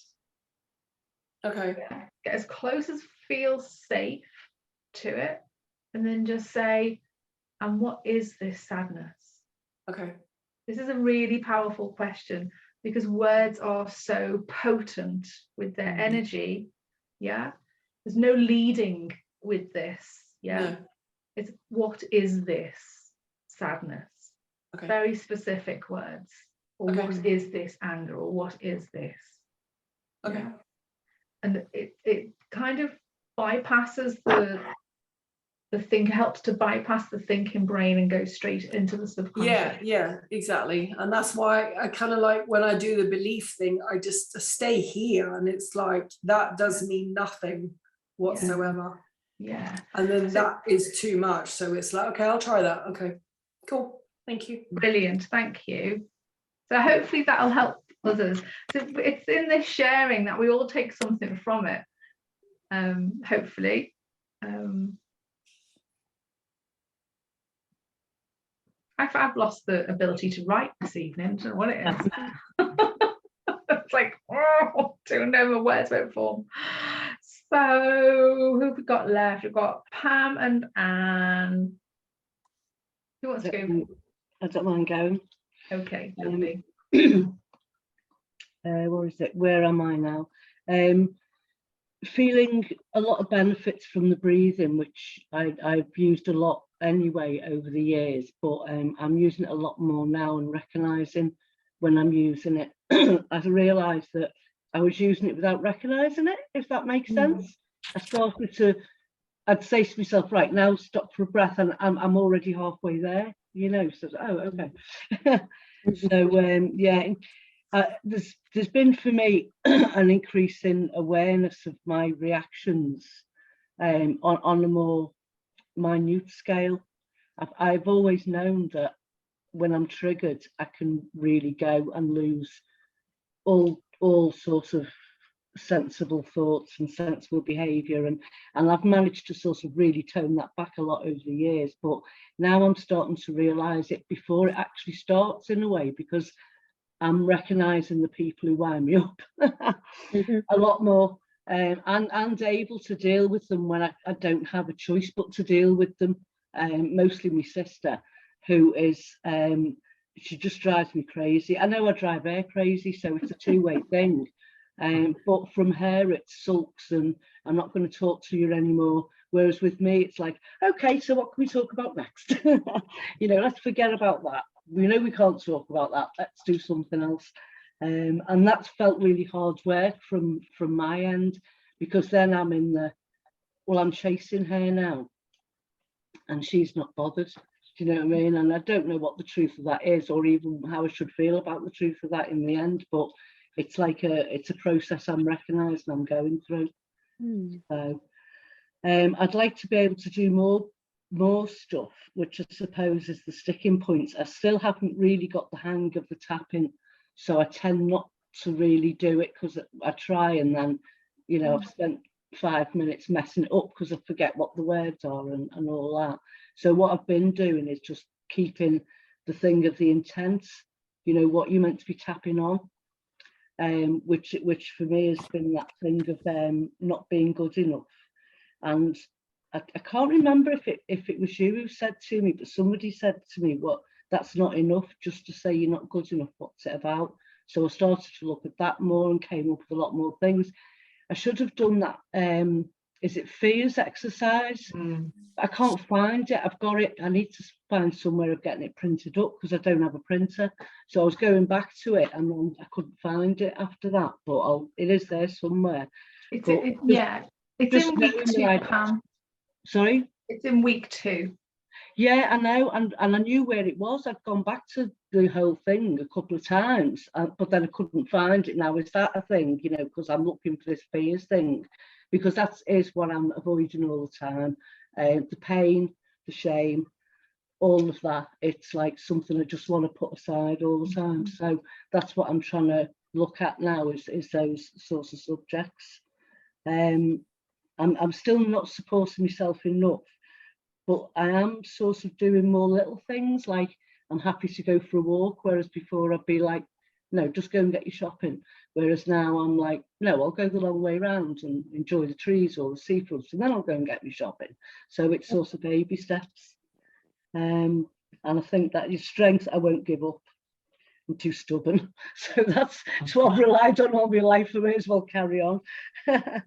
Okay. Get as close as feels safe to it. And then just say, and what is this sadness? Okay. This is a really powerful question because words are so potent with their energy. Yeah. There's no leading with this. Yeah. No. It's what is this sadness? Okay. Very specific words. Or what is this anger? Or what is this? Okay. Yeah. And it kind of bypasses helps to bypass the thinking brain and go straight into the subconscious. Yeah, exactly. And that's why I kind of like when I do the belief thing, I just stay here, and it's like that does mean nothing whatsoever. Yeah. And then that is too much. So it's like, okay, I'll try that. Okay, cool. Thank you. Brilliant. Thank you. So hopefully that'll help others. So it's in this sharing that we all take something from it. Hopefully. I've lost the ability to write this evening. I don't know what it is. It's like, don't know my words won't form. So who have we got left? We've got Pam and Anne. Who wants to go? I don't mind going. Okay, lovely. Where is it? Where am I now? Feeling a lot of benefits from the breathing, which I've used a lot anyway over the years, but I'm using it a lot more now and recognizing when I'm using it. I realized that I was using it without recognizing it, if that makes sense. I started to, I'd say to myself, right, now stop for a breath, and I'm already halfway there, so okay. So yeah, there's been for me an increase in awareness of my reactions on a more minute scale. I've always known that when I'm triggered, I can really go and lose all sorts of sensible thoughts and sensible behavior, and I've managed to sort of really tone that back a lot over the years, but now I'm starting to realize it before it actually starts, in a way, because I'm recognizing the people who wind me up a lot more, and able to deal with them when I don't have a choice but to deal with them. Mostly my sister, who is she just drives me crazy. I know I drive her crazy, so it's a two-way thing. But from her it sulks and I'm not going to talk to you anymore. Whereas with me, it's like, okay, so what can we talk about next? Let's forget about that. We know we can't talk about that. Let's do something else. And that's felt really hard work from my end, because then I'm in I'm chasing her now, and she's not bothered. Do you know what I mean? And I don't know what the truth of that is, or even how I should feel about the truth of that in the end. But it's like it's a process I'm recognising I'm going through. So I'd like to be able to do more stuff, which I suppose is the sticking points. I still haven't really got the hang of the tapping, so I tend not to really do it, because I try and then I've spent 5 minutes messing it up because I forget what the words are and all that. So what I've been doing is just keeping the thing of the intent, you know, what you're meant to be tapping on, which for me has been that thing of not being good enough. And I can't remember if it was you who said to me, but somebody said to me, "What? That's not enough just to say you're not good enough. What's it about?" So I started to look at that more and came up with a lot more things. I should have done that. Is it fears exercise? I can't find it. I've got it. I need to find somewhere of getting it printed up because I don't have a printer. So I was going back to it and then I couldn't find it after that. But it is there somewhere. It's But it's just in week knowing 2, that Pam. Sorry? It's in week 2. Yeah, I know, and I knew where it was. I'd gone back to the whole thing a couple of times, but then I couldn't find it. Now, is that a thing, you know, because I'm looking for this fears thing, because that is what I'm avoiding all the time. The pain, the shame, all of that. It's like something I just want to put aside all the time. So that's what I'm trying to look at now is those sorts of subjects. I'm still not supporting myself enough, but I am sort of doing more little things, like I'm happy to go for a walk, whereas before I'd be like, no, just go and get your shopping. Whereas now I'm like, no, I'll go the long way round and enjoy the trees or the seafront, and then I'll go and get my shopping. So it's sort of baby steps. And I think that your strength, I won't give up. I'm too stubborn. So that's what I've relied on all my life. I may as well carry on. I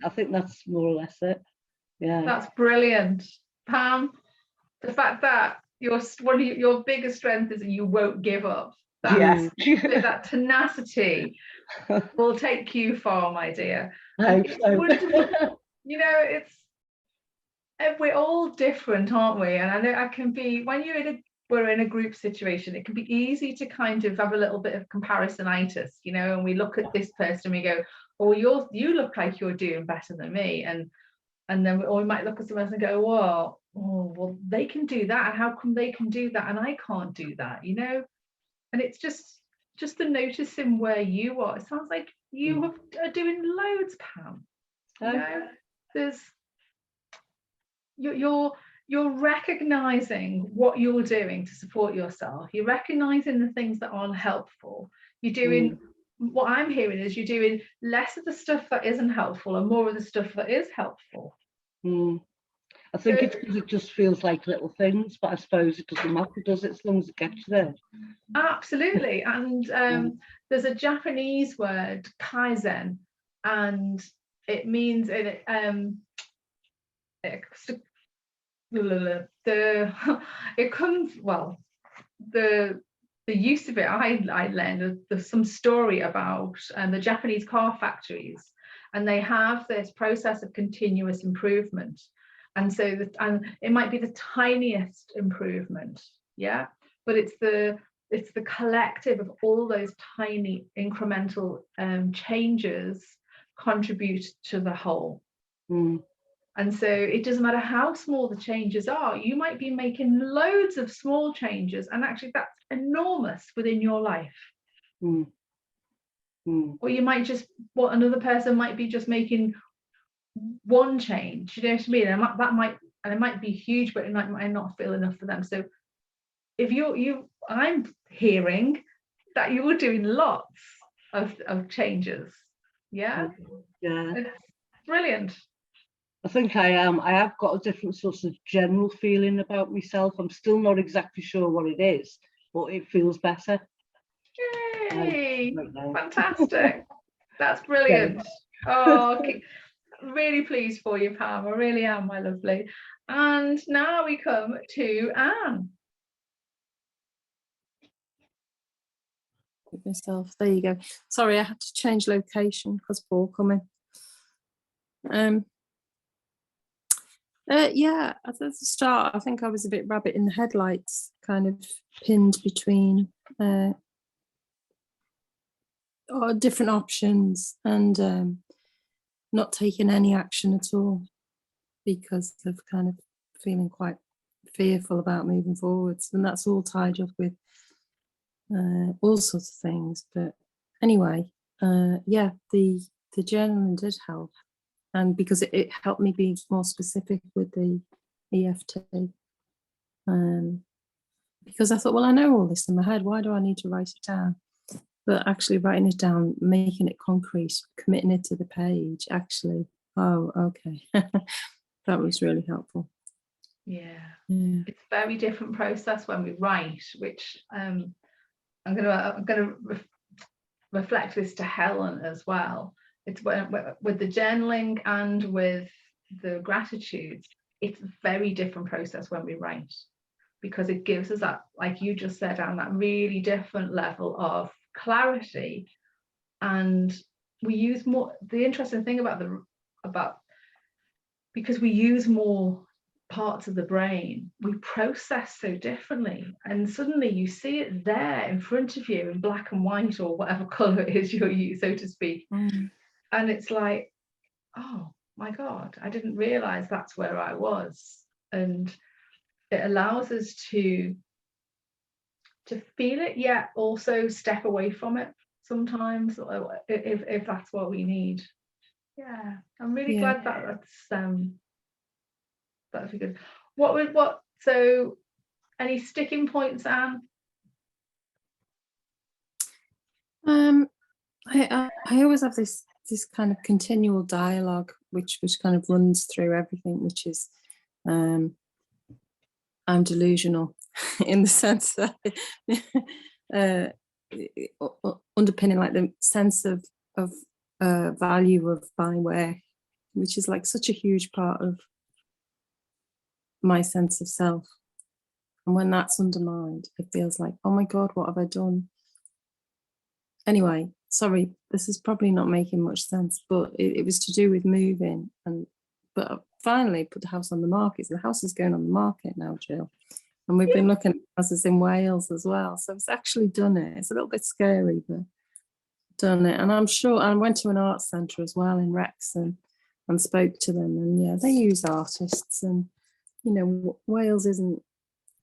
think that's more or less it. Yeah, that's brilliant, Pam. The fact that one of your biggest strength is that you won't give up. yes. That tenacity will take you far, my dear. I hope so. Wonderful. You know, we're all different, aren't we? And I know I can be, when we're in a group situation, it can be easy to kind of have a little bit of comparisonitis, you know, and we look at this person and we go, oh, you look like you're doing better than me, and then we might look at someone else and go, well, they can do that, and how come they can do that and I can't do that, you know? And it's just the noticing where you are. It sounds like you are doing loads, Pam. You know, there's you're recognizing what you're doing to support yourself. You're recognizing the things that aren't helpful. You're doing what I'm hearing is you're doing less of the stuff that isn't helpful and more of the stuff that is helpful. I think it's because it just feels like little things, but I suppose it doesn't matter, does it, as long as it gets there? Absolutely. And there's a Japanese word, kaizen, and it means it comes, well, the use of it, I learned there's some story about the Japanese car factories, and they have this process of continuous improvement, and so it might be the tiniest improvement, yeah, but it's the collective of all those tiny incremental changes contribute to the whole. And so it doesn't matter how small the changes are, you might be making loads of small changes, and actually that's enormous within your life. Or you might another person might be just making one change, you know what I mean? And it might be huge, but it might not feel enough for them. So if I'm hearing that you're doing lots of changes. Yeah. It's brilliant. I think I am. I have got a different sort of general feeling about myself. I'm still not exactly sure what it is, but it feels better. Yay! Fantastic. That's brilliant. Oh, really pleased for you, Pam. I really am, my lovely. And now we come to Anne. Myself. There you go. Sorry, I had to change location because Paul coming. Yeah, at the start, I think I was a bit rabbit in the headlights, kind of pinned between different options and not taking any action at all because of kind of feeling quite fearful about moving forwards. And that's all tied up with all sorts of things. But anyway, yeah, the journaling did help. And because it helped me be more specific with the EFT. because I thought, well, I know all this in my head. Why do I need to write it down? But actually writing it down, making it concrete, committing it to the page, actually, oh, okay. That was really helpful. Yeah. Yeah. It's a very different process when we write, which I'm gonna reflect this to Helen as well. It's with the journaling and with the gratitudes, it's a very different process when we write, because it gives us that, like you just said, Anne, that really different level of clarity. And we use more, the interesting thing about because we use more parts of the brain, we process so differently, and suddenly you see it there in front of you in black and white, or whatever color it is you're using, so to speak. And it's like, oh my God, I didn't realize that's where I was. And it allows us to feel it, yet also step away from it sometimes, if that's what we need. Yeah, I'm really glad that's good. So any sticking points, Anne? I always have this kind of continual dialogue which kind of runs through everything, which is I'm delusional in the sense that underpinning like the sense of value of my work, which is like such a huge part of my sense of self. And when that's undermined, it feels like, oh my God, what have I done? Anyway, sorry, this is probably not making much sense, but it was to do with moving. But I finally put the house on the market. So the house is going on the market now, Jill. And we've been looking at houses in Wales as well. So it's actually done it. It's a little bit scary, but done it. And I'm sure I went to an art centre as well in Wrexham and spoke to them. And yeah, they use artists. And, you know, Wales isn't,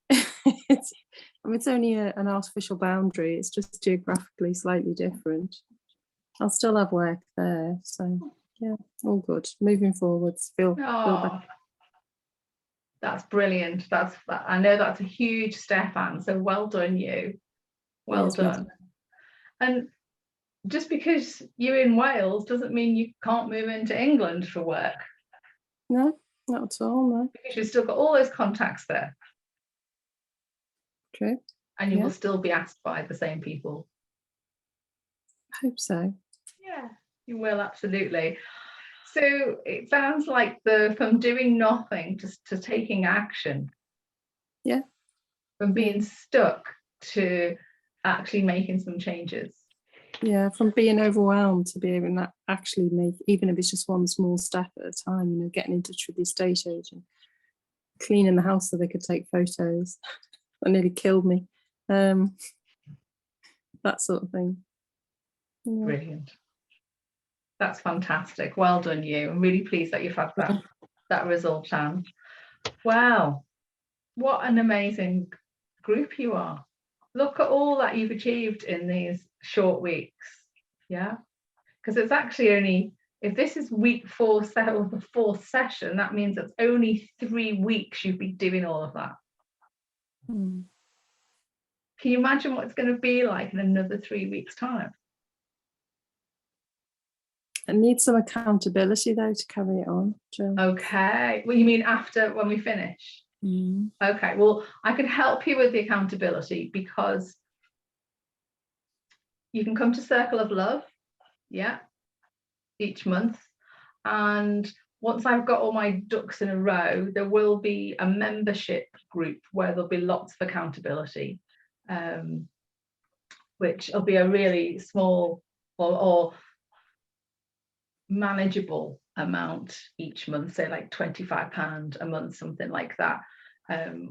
it's only an artificial boundary. It's just geographically slightly different. I'll still have work there. So yeah, all good. Moving forwards, feel better. That's brilliant. I know that's a huge step, Anne. So well done, you. Well done. And just because you're in Wales doesn't mean you can't move into England for work. No, not at all. No. Because you've still got all those contacts there. True. And you will still be asked by the same people. I hope so. Yeah, you will, absolutely. So it sounds like from doing nothing to taking action. Yeah. From being stuck to actually making some changes. Yeah, from being overwhelmed to be able to actually make, even if it's just one small step at a time, you know, getting in touch with the estate agent, cleaning the house so they could take photos. That nearly killed me. That sort of thing. Yeah. Brilliant. That's fantastic. Well done, you. I'm really pleased that you've had that result, Anne. Wow, what an amazing group you are. Look at all that you've achieved in these short weeks. Yeah, because it's actually only, if this is week 4, or the 4th session, that means it's only 3 weeks you've been doing all of that. Can you imagine what it's going to be like in another 3 weeks' time? I need some accountability though to carry it on, Jill. Okay. Well, you mean after, when we finish? Okay. Well, I can help you with the accountability, because you can come to Circle of Love, each month. And once I've got all my ducks in a row, there will be a membership group where there'll be lots of accountability, which will be a really small or manageable amount each month, say like £25 a month, something like that,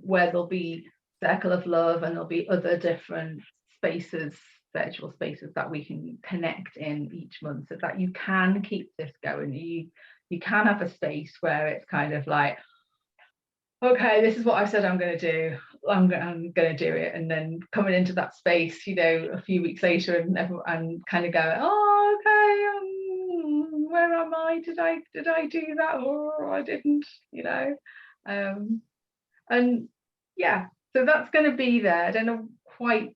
where there'll be Circle of Love and there'll be other different spaces, virtual spaces that we can connect in each month, so that you can keep this going. You can have a space where it's kind of like, okay, this is what I said I'm going to do. I'm going to do it, and then coming into that space, you know, a few weeks later, and kind of going, oh, okay, where am I? Did I do that, or I didn't? You know, and yeah. So that's going to be there. I don't know quite,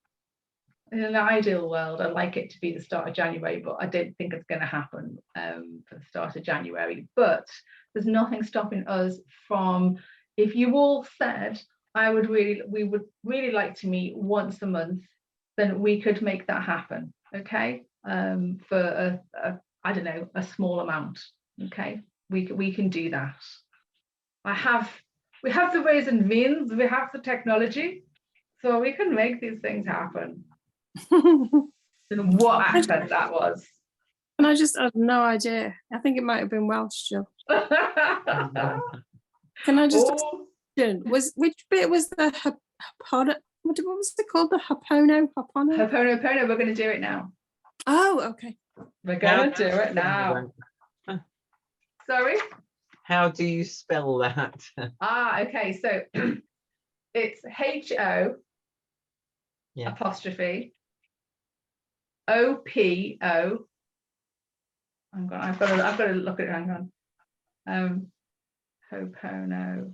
in an ideal world, I'd like it to be the start of January, but I don't think it's going to happen for the start of January. But there's nothing stopping us from, if you all said, we would really like to meet once a month, then we could make that happen, okay? For I don't know, a small amount, okay? We can do that. We have the ways and means, we have the technology, so we can make these things happen. What accent that was. And I have no idea. I think it might have been Welsh, Jill. Can I just which bit was the what was it called? The Hapono? Ho'oponopono, we're going to do it now. Oh, okay. We're going to do it now. Sorry? How do you spell that? Okay, so it's H-O Yeah. apostrophe O-P-O. I've got to look at it, hang on. Ho'opono.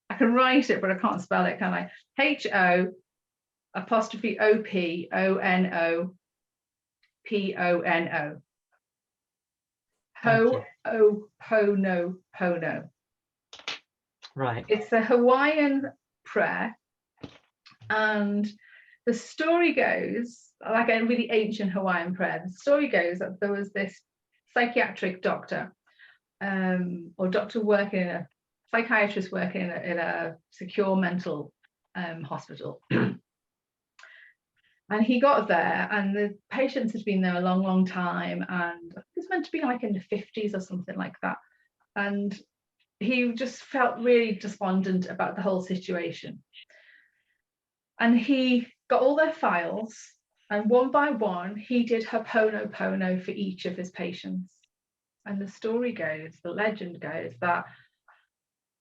I can write it, but I can't spell it, can I? H-O apostrophe O-P-O-N-O P-O-N-O. Ho'oponopono. Right. It's a Hawaiian prayer, and the story goes, like a really ancient Hawaiian prayer, the story goes that there was this psychiatric doctor, or doctor working in a psychiatrist working in a secure mental hospital. And he got there, and the patients had been there a long, long time, and it was meant to be like in the 50s or something like that. And he just felt really despondent about the whole situation. And he got all their files, and one by one, he did Ho'oponopono for each of his patients. And the story goes, the legend goes, that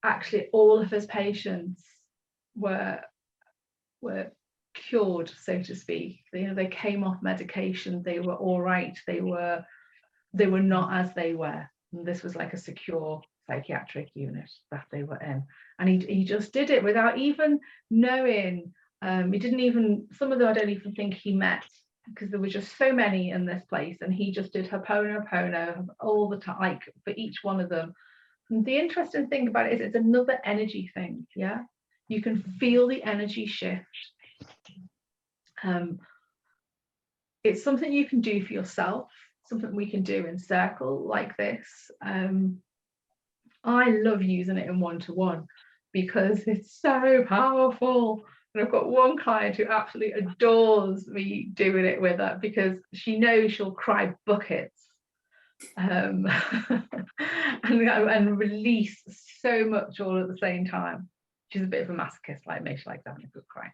actually all of his patients were cured, so to speak. They came off medication, they were all right, they were not as they were. And this was like a secure psychiatric unit that they were in. And he just did it without even knowing. He didn't even, some of them I don't even think he met, because there were just so many in this place, and he just did Ho'oponopono all the time, like for each one of them. And the interesting thing about it is it's another energy thing. Yeah, you can feel the energy shift. It's something you can do for yourself, something we can do in circle like this. I love using it in one-to-one because it's so powerful. And I've got one client who absolutely adores me doing it with her because she knows she'll cry buckets and release so much all at the same time. She's a bit of a masochist like me. She likes having a good cry.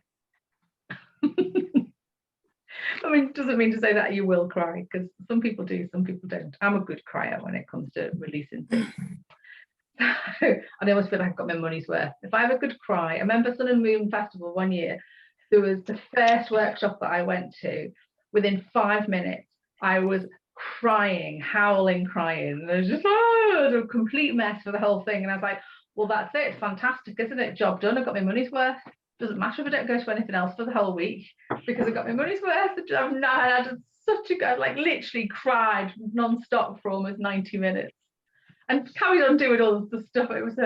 I mean, it doesn't mean to say that you will cry, because some people do, some people don't. I'm a good crier when it comes to releasing things. And I always feel like I've got my money's worth. If I have a good cry, I remember Sun and Moon Festival one year, there was the first workshop that I went to. Within 5 minutes, I was crying, howling, crying. It was just a complete mess for the whole thing. And I was like, well, that's it. It's fantastic, isn't it? Job done. I got my money's worth. Doesn't matter if I don't go to anything else for the whole week, because I got my money's worth. I had such a good, like literally cried non-stop for almost 90 minutes and carried on doing all the stuff. It's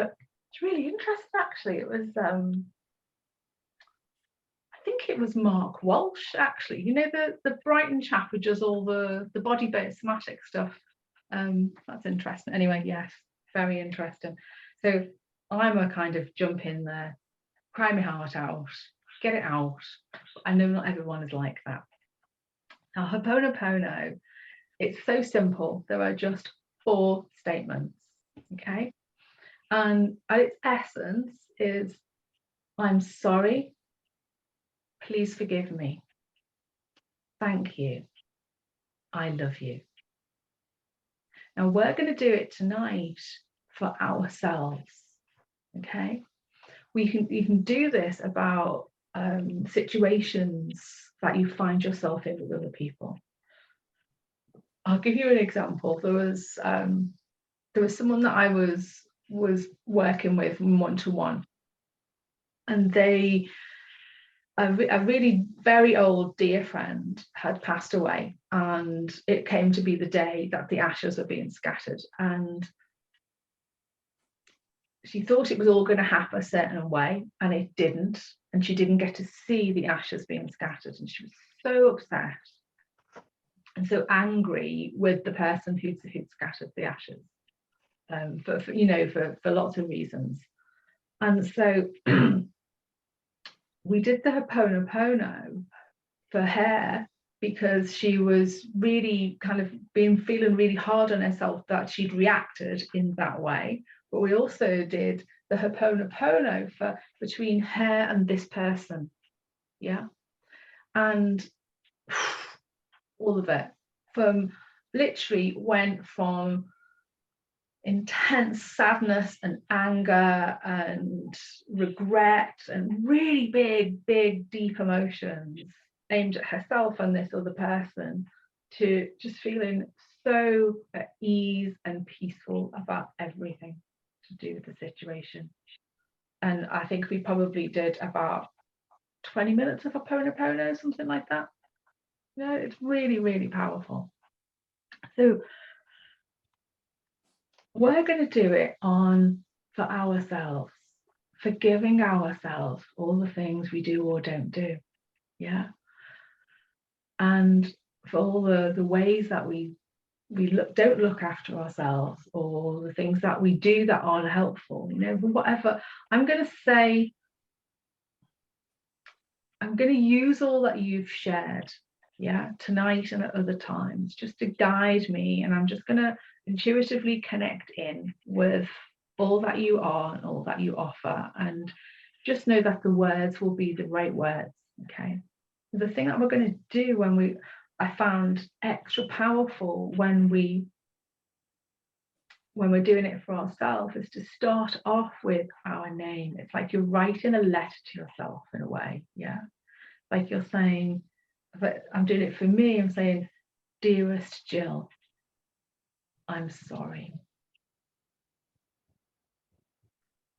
really interesting, actually. It was I think it was Mark Walsh, actually, you know, the Brighton chap who does all the body-based somatic stuff. That's interesting. Anyway, yes, very interesting. So I'm a kind of jump in there, cry my heart out, get it out. I know not everyone is like that. Now, Ho'oponopono, it's so simple. There are just 4 statements, okay? And at its essence is, I'm sorry, please forgive me, thank you, I love you. Now, we're going to do it tonight for ourselves, okay? You can do this about situations that you find yourself in with other people. I'll give you an example. There was someone that I was working with one-to-one, And they, a really very old dear friend had passed away, and it came to be the day that the ashes were being scattered, and she thought it was all going to happen a certain way, and it didn't, and she didn't get to see the ashes being scattered, and she was so upset and so angry with the person who'd scattered the ashes, for you know, for lots of reasons. And so we did the Ho'oponopono for her, because she was really kind of feeling really hard on herself that she'd reacted in that way. But we also did the Ho'oponopono for between her and this person. Yeah. And all of it, from literally went from intense sadness and anger and regret and really big deep emotions aimed at herself and this other person, to just feeling so at ease and peaceful about everything to do with the situation. And I think we probably did about 20 minutes of Ho'oponopono, something like that. You know, it's really powerful. So we're going to do it for ourselves, forgiving ourselves all the things we do or don't do. Yeah. And for all the ways that we don't look after ourselves, or the things that we do that aren't helpful, you know, whatever. I'm going to use all that you've shared, yeah, tonight and at other times, just to guide me, and I'm just going to intuitively connect in with all that you are and all that you offer, and just know that the words will be the right words. Okay. The thing that we're going to do I found extra powerful when we're doing it for ourselves, is to start off with our name. It's like you're writing a letter to yourself in a way. Yeah. Like you're saying, but I'm doing it for me, I'm saying, dearest Jill, I'm sorry.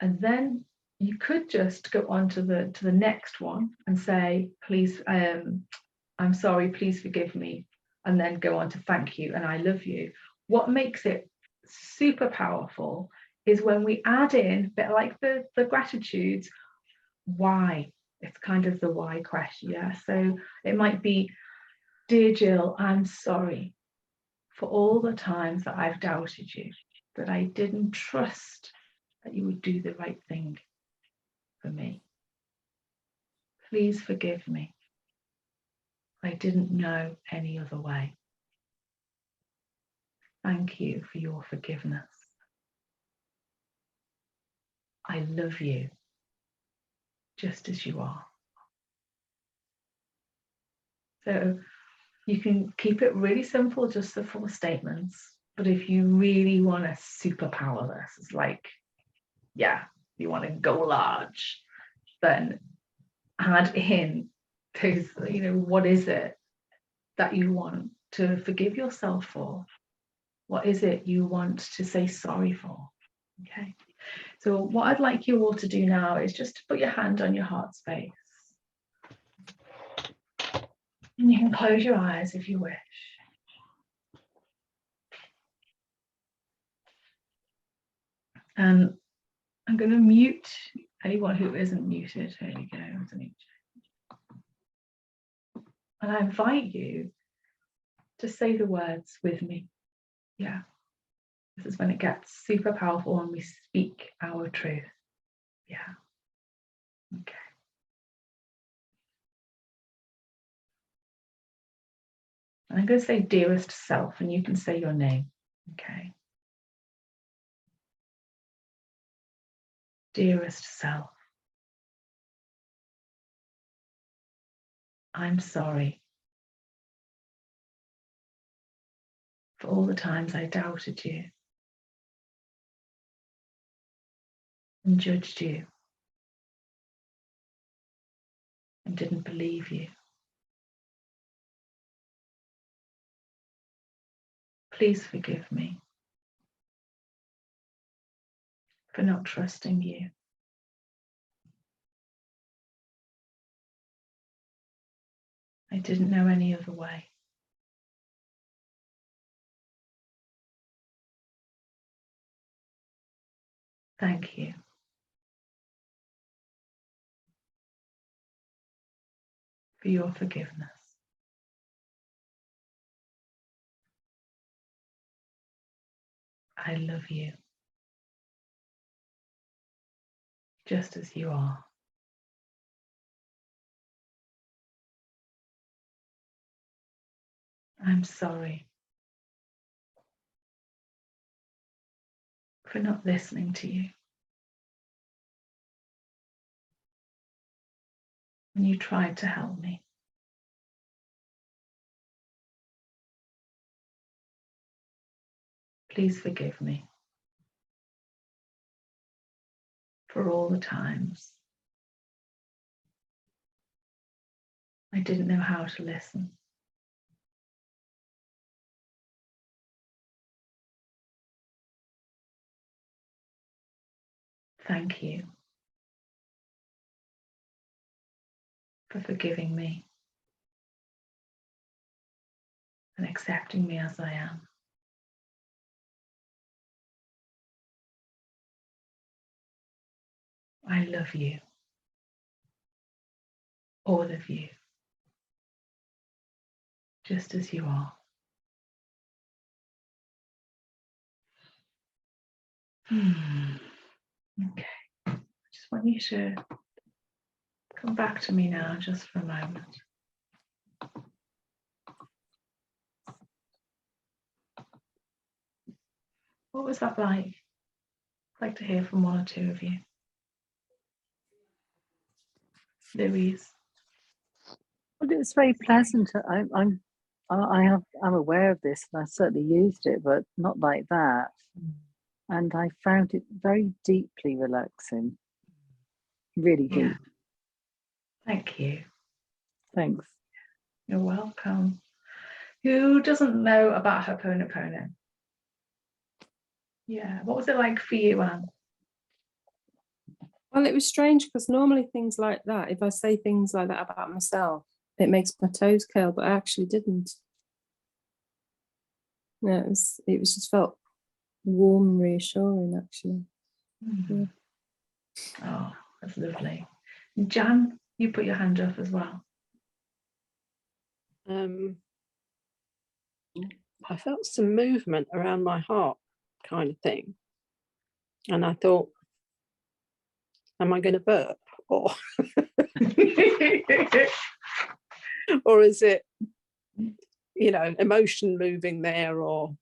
And then you could just go on to the next one and say, please, I'm sorry, please forgive me, and then go on to thank you and I love you. What makes it super powerful is when we add in, a bit like the gratitudes, why. It's kind of the why question. Yeah. So it might be, dear Jill, I'm sorry for all the times that I've doubted you, that I didn't trust that you would do the right thing for me. Please forgive me. I didn't know any other way. Thank you for your forgiveness. I love you just as you are. So you can keep it really simple, just the 4 statements. But if you really want to superpower this, it's like, yeah, you want to go large, then add in those, you know, what is it that you want to forgive yourself for? What is it you want to say sorry for? Okay. So what I'd like you all to do now is just to put your hand on your heart space. And you can close your eyes if you wish. And I'm going to mute anyone who isn't muted. There we go. And I invite you to say the words with me. Yeah. This is when it gets super powerful, when we speak our truth. Yeah. Okay. And I'm going to say dearest self, and you can say your name. Okay. Dearest self, I'm sorry for all the times I doubted you and judged you and didn't believe you. Please forgive me for not trusting you. I didn't know any other way. Thank you. For your forgiveness. I love you. Just as you are. I'm sorry for not listening to you. When you tried to help me. Please forgive me for all the times I didn't know how to listen. Thank you for forgiving me and accepting me as I am. I love you, all of you, just as you are. Okay, I just want you to come back to me now just for a moment. What was that like? I'd like to hear from one or two of you. Louise. Well, it was very pleasant. I'm aware of this, and I certainly used it, but not like that. And I found it very deeply relaxing. Really deep. Yeah. Thank you. Thanks. You're welcome. Who doesn't know about Ho'oponopono? Yeah. What was it like for you, Anne? Well, it was strange because normally things like that, if I say things like that about myself, it makes my toes curl, but I actually didn't. No, it was just felt warm and reassuring, actually. Yeah. Oh, that's lovely. Jan, you put your hand up as well. I felt some movement around my heart, kind of thing, and I thought, am I going to burp, or or is it, you know, emotion moving there, or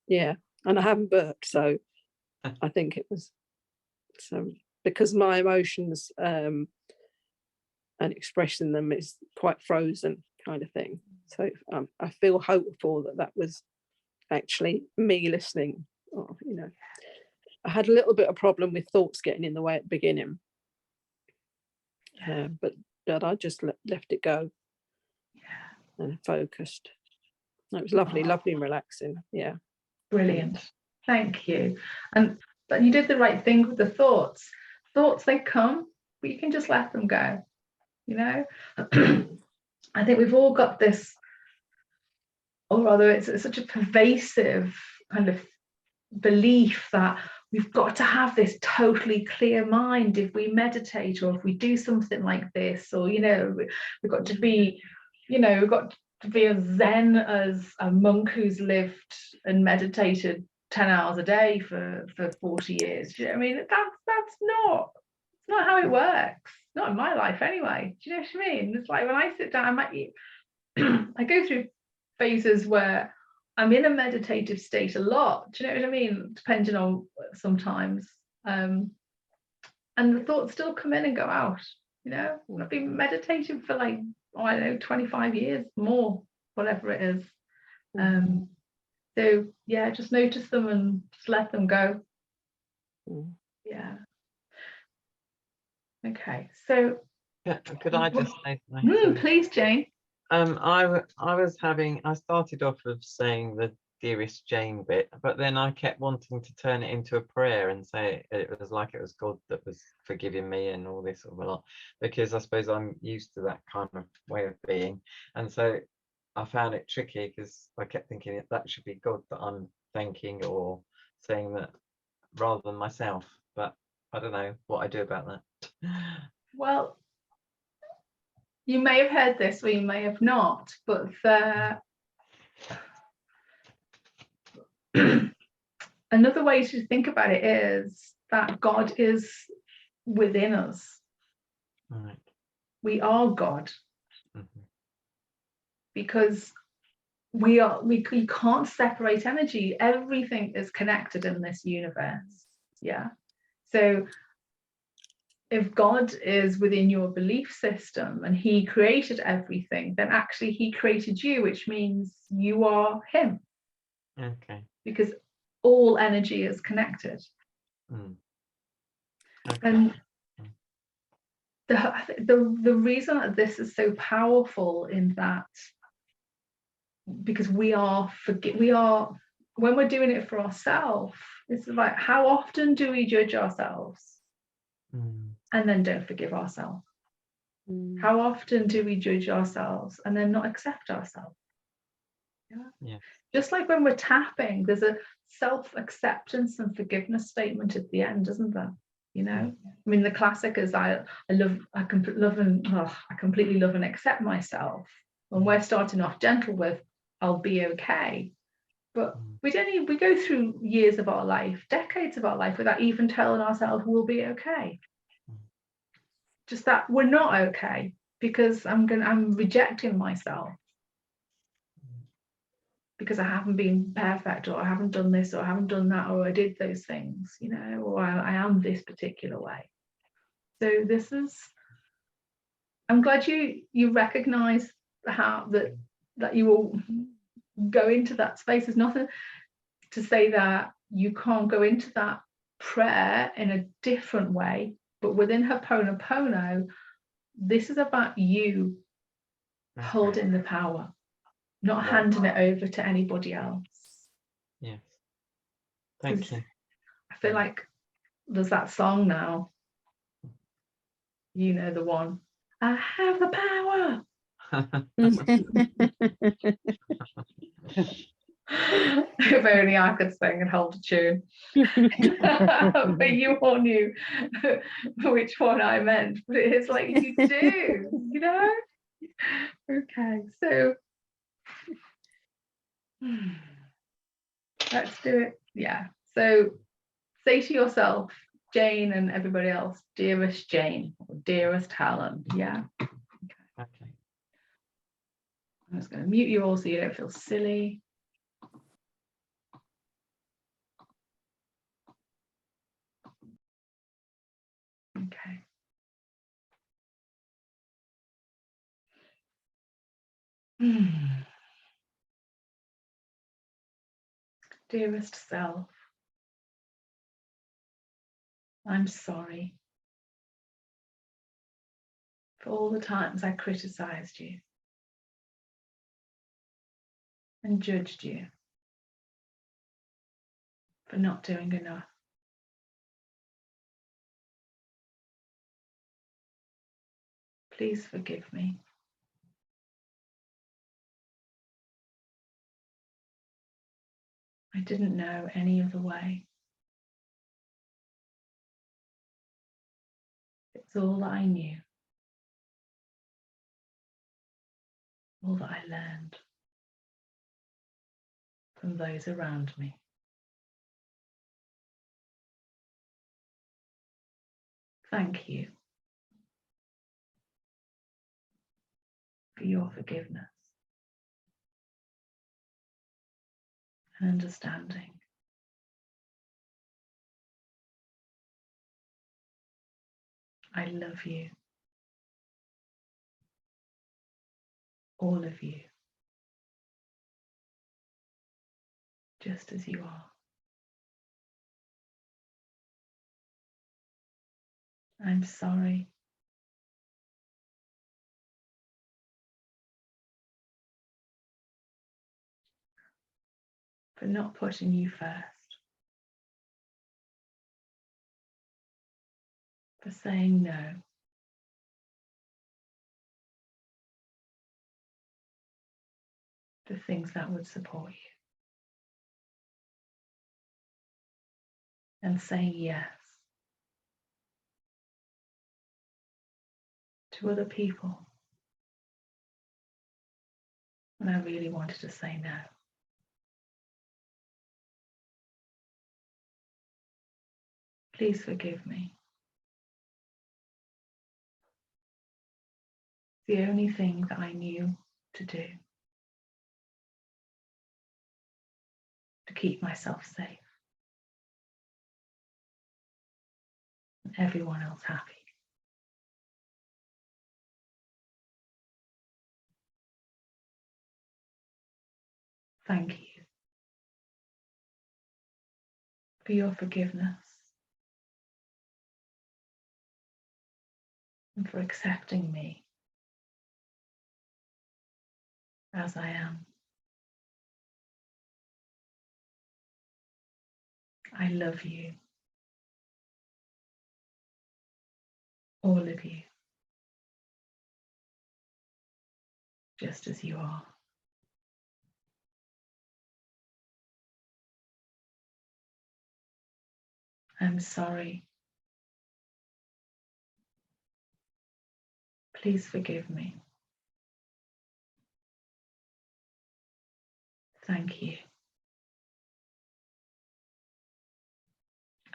yeah, and I haven't burped, so I think it was so because my emotions and expressing them is quite frozen kind of thing. So I feel hopeful that that was actually me listening. Or, you know, I had a little bit of problem with thoughts getting in the way at the beginning, but I just left it go and focused. It was lovely, lovely and relaxing. Yeah. Brilliant. Thank you. And you did the right thing with the thoughts. Thoughts, they come, but you can just let them go, you know? I think we've all got this, or rather it's such a pervasive kind of belief that we've got to have this totally clear mind if we meditate or if we do something like this, or, you know, we've got to be, you know, we've got to be as zen as a monk who's lived and meditated 10 hours a day for 40 years. Do you know what I mean? That's not how it works. Not in my life anyway. Do you know what I mean? It's like when I sit down, I go through phases where I'm in a meditative state a lot. Do you know what I mean? Depending on sometimes. And the thoughts still come in and go out. You know, I've been meditating for like, I don't know, 25 years, more, whatever it is. So yeah, just notice them and just let them go. Yeah. Okay, so could I just say something? Please, Jane. I started off with saying that dearest Jane bit, but then I kept wanting to turn it into a prayer and say it was like it was God that was forgiving me and all this sort of a lot, because I suppose I'm used to that kind of way of being. And so I found it tricky because I kept thinking that should be God that I'm thanking or saying that rather than myself. But I don't know what I do about that. Well, you may have heard this or you may have not, but another way to think about it is that God is within us. Right. We are God, Mhm. because we can't separate energy. Everything is connected in this universe. Yeah. So if God is within your belief system and he created everything, then actually he created you, which means you are him, Okay. because all energy is connected. Mm. Okay. And the reason that this is so powerful in that, because we are when we're doing it for ourselves, it's like, how often do we judge ourselves Mm. and then don't forgive ourselves? Mm. How often do we judge ourselves and then not accept ourselves? Yeah. Just like when we're tapping, there's a self-acceptance and forgiveness statement at the end, isn't there? You know, I mean, the classic is I completely love and accept myself. When we're starting off gentle with I'll be okay, but we go through years of our life, decades of our life, without even telling ourselves we'll be okay. Just that we're not okay, because I'm rejecting myself because I haven't been perfect, or I haven't done this, or I haven't done that, or I did those things, you know, or I am this particular way. So this is, I'm glad you recognize how that you will go into that space. There's nothing to say that you can't go into that prayer in a different way, but within Ho'oponopono, this is about you holding the power, not Right. handing it over to anybody else. Yes. Thank 'Cause you. I feel like there's that song now, you know, the one, I have the power. If only I could sing and hold a tune. But you all knew which one I meant. But it's like you do, you know? Okay, so let's do it. Yeah. So say to yourself, Jane, and everybody else, dearest Jane, or dearest Helen. Yeah. Okay. I'm just going to mute you all so you don't feel silly. Okay. Dearest self, I'm sorry for all the times I criticized you and judged you for not doing enough. Please forgive me. I didn't know any other way. It's all I knew, all that I learned from those around me. Thank you for your forgiveness and understanding. I love you, all of you, just as you are. I'm sorry for not putting you first, for saying no. To things that would support you. And saying yes to other people when I really wanted to say no. Please forgive me. It's the only thing that I knew to do to keep myself safe and everyone else happy. Thank you for your forgiveness and for accepting me as I am. I love you, all of you, just as you are. I'm sorry. Please forgive me. Thank you.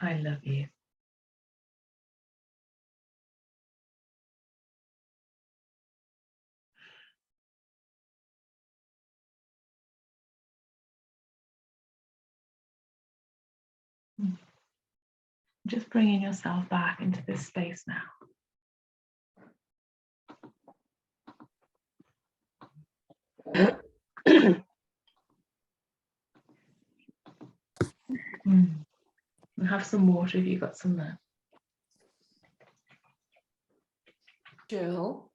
I love you. Just bringing yourself back into this space now. And have some water if you've got some there. Jill,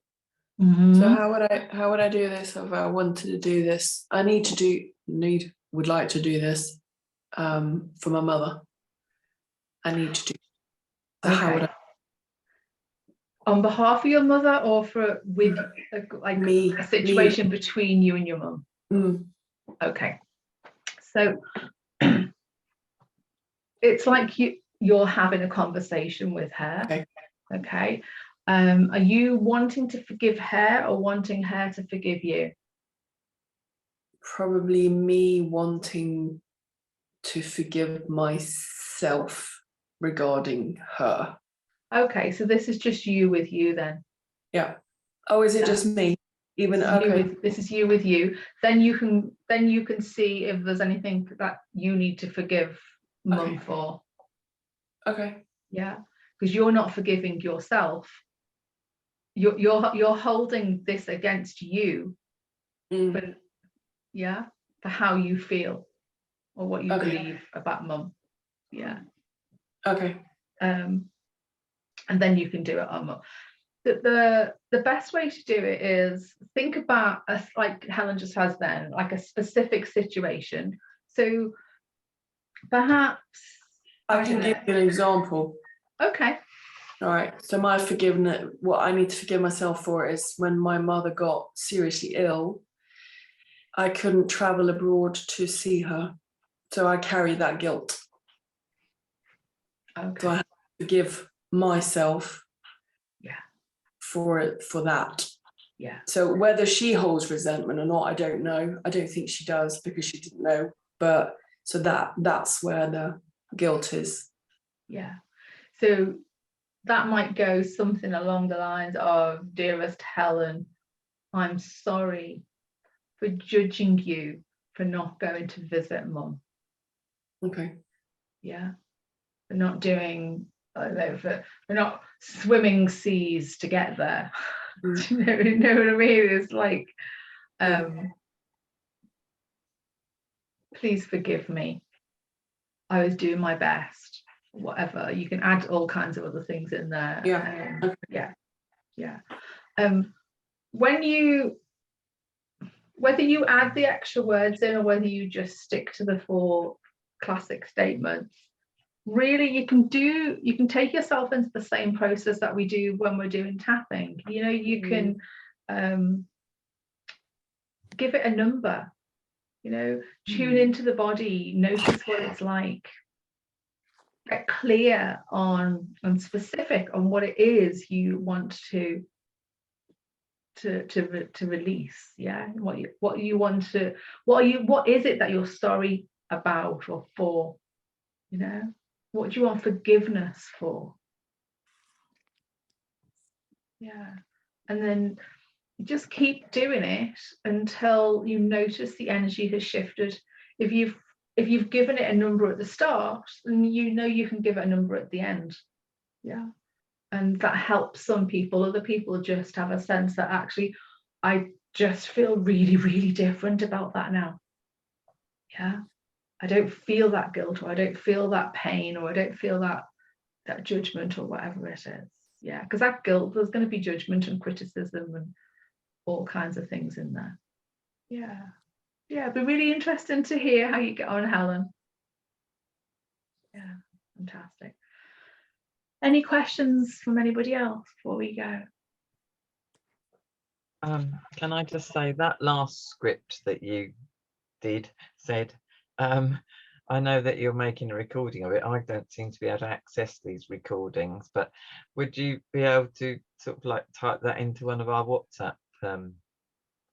Mm-hmm. so how would I do this if I wanted to do this? I would like to do this for my mother. I need to do. So how would Okay. On behalf of your mother, or for with like Me, a situation between you and your mum? Mm. Okay. So it's like you're having a conversation with her. Okay. Okay. Are you wanting to forgive her or wanting her to forgive you? Probably me wanting to forgive myself regarding her. Okay, so this is just you with you then. Yeah. Oh, is it just me? Even okay. This is you with you. Then you can see if there's anything that you need to forgive mum Okay. for. Okay. Yeah, because you're not forgiving yourself. You're holding this against you, Mm. for how you feel or what you Okay. believe about mum. Yeah. Okay. And then you can do it on mum. The best way to do it is think about like Helen just has then, like a specific situation. So perhaps I can give you an example. Okay. All right. So my forgiveness, what I need to forgive myself for is when my mother got seriously ill, I couldn't travel abroad to see her. So I carry that guilt. Okay. So I have to forgive myself. Yeah. For that. Yeah. So whether she holds resentment or not, I don't know. I don't think she does because she didn't know. But so that's where the guilt is. Yeah. So that might go something along the lines of, dearest Helen, I'm sorry for judging you for not going to visit mum. Okay. Yeah. For not doing, I don't know, for not swimming seas to get there. You know what I mean? It's like, please forgive me. I was doing my best. Whatever. You can add all kinds of other things in there. Yeah. Yeah. When you whether you add the extra words in or whether you just stick to the 4 classic statements, really you can take yourself into the same process that we do when we're doing tapping. You know, you can give it a number, you know, tune into the body, notice what it's like, get clear on and specific on what it is you want to release. Yeah, what you want to, what is it that you're sorry about or for, you know, what do you want forgiveness for? Yeah, and then just keep doing it until you notice the energy has shifted. If you've given it a number at the start, then you know you can give it a number at the end. Yeah, and that helps some people. Other people just have a sense that actually I just feel really, really different about that now. Yeah, I don't feel that guilt, or I don't feel that pain, or I don't feel that judgment, or whatever it is. Yeah, because that guilt, there's going to be judgment and criticism and all kinds of things in there. Yeah, it'd be really interesting to hear how you get on, Helen. Yeah, fantastic. Any questions from anybody else before we go? Can I just say that last script that you said, I know that you're making a recording of it. I don't seem to be able to access these recordings, but would you be able to sort of like type that into one of our WhatsApp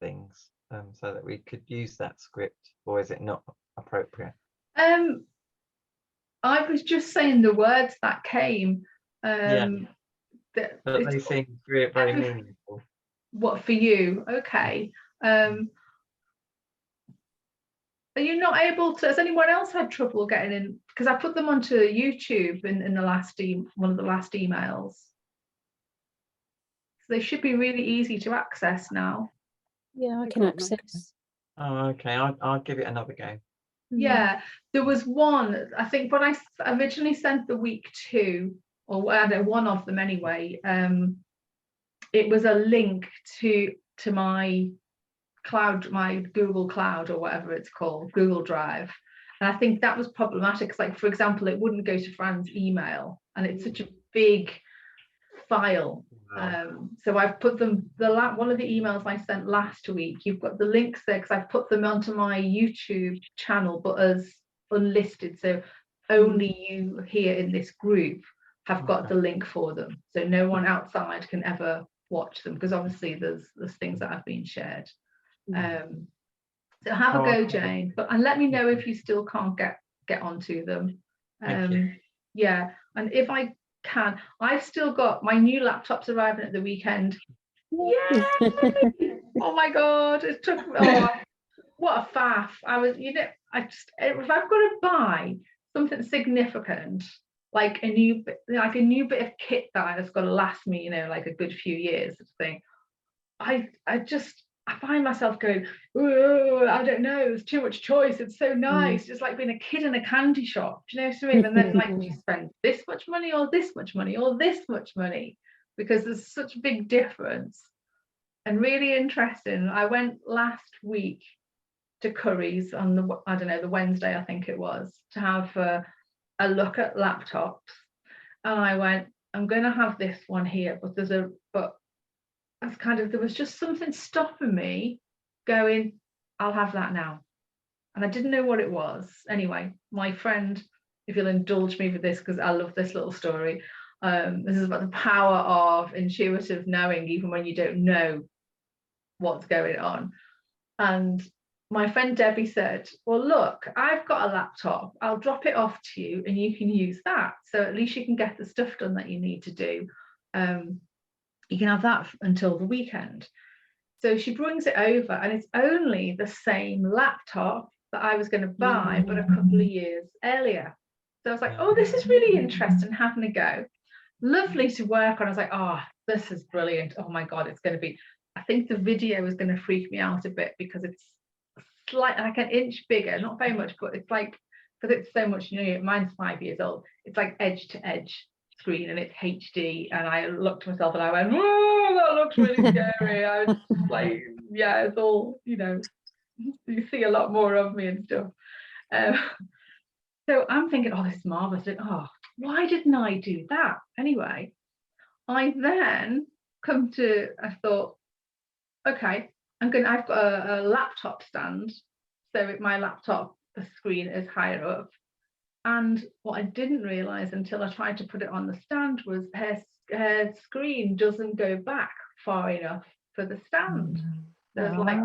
things so that we could use that script, or is it not appropriate? I was just saying the words that came. Yeah, but they seem very meaningful. What for you? Okay. Are you not able to? Has anyone else had trouble getting in? Because I put them onto YouTube in the last one of the last emails. So they should be really easy to access now. Yeah, I can access. Oh, okay. I'll give it another go. Yeah, there was one, I think when I originally sent the week 2, or I don't know, one of them anyway, it was a link to my cloud, my Google Cloud, or whatever it's called, Google Drive. And I think that was problematic, because like, for example, it wouldn't go to Fran's email, and it's such a big file. So I've put them, one of the emails I sent last week, you've got the links there because I've put them onto my YouTube channel, but as unlisted, so only you here in this group have got the link for them, so no one outside can ever watch them, because obviously there's things that have been shared. So have a go, Jane, and let me know if you still can't get onto them. Yeah, and if I can, I've still got my new laptops arriving at the weekend. Yay! Oh my god, it took what a faff. I was, you know, if I've got to buy something significant, like a new bit of kit that has got to last me, you know, like a good few years sort of thing, I find myself going, oh, I don't know, there's too much choice. It's so nice. It's like being a kid in a candy shop. Do you know what I mean? And then like you spend this much money or this much money or this much money, because there's such a big difference. And really interesting. I went last week to Curry's on the Wednesday, I think it was, to have a look at laptops. And I went, I'm going to have this one here, but there was just something stopping me going, I'll have that now. And I didn't know what it was. Anyway, my friend, if you'll indulge me with this, because I love this little story, this is about the power of intuitive knowing, even when you don't know what's going on. And my friend Debbie said, well, look, I've got a laptop. I'll drop it off to you and you can use that. So at least you can get the stuff done that you need to do. You can have that until the weekend. So she brings it over, and it's only the same laptop that I was going to buy, but a couple of years earlier. So I was like, oh, this is really interesting, having a go. Lovely to work on. I was like, oh, this is brilliant. Oh my God, it's going to be, I think the video is going to freak me out a bit, because it's like an inch bigger, not very much, but it's like, because it's so much, you know, mine's 5 years old, it's like edge to edge screen, and it's HD, and I looked at myself and I went, oh, that looks really scary. I was like, yeah, it's all, you know, You see a lot more of me and stuff. So I'm thinking, oh, this is marvelous. Oh, why didn't I do that? Anyway, I then I thought, okay, I've got a laptop stand. So my laptop, the screen is higher up. And what I didn't realize until I tried to put it on the stand was her screen doesn't go back far enough for the stand. There's like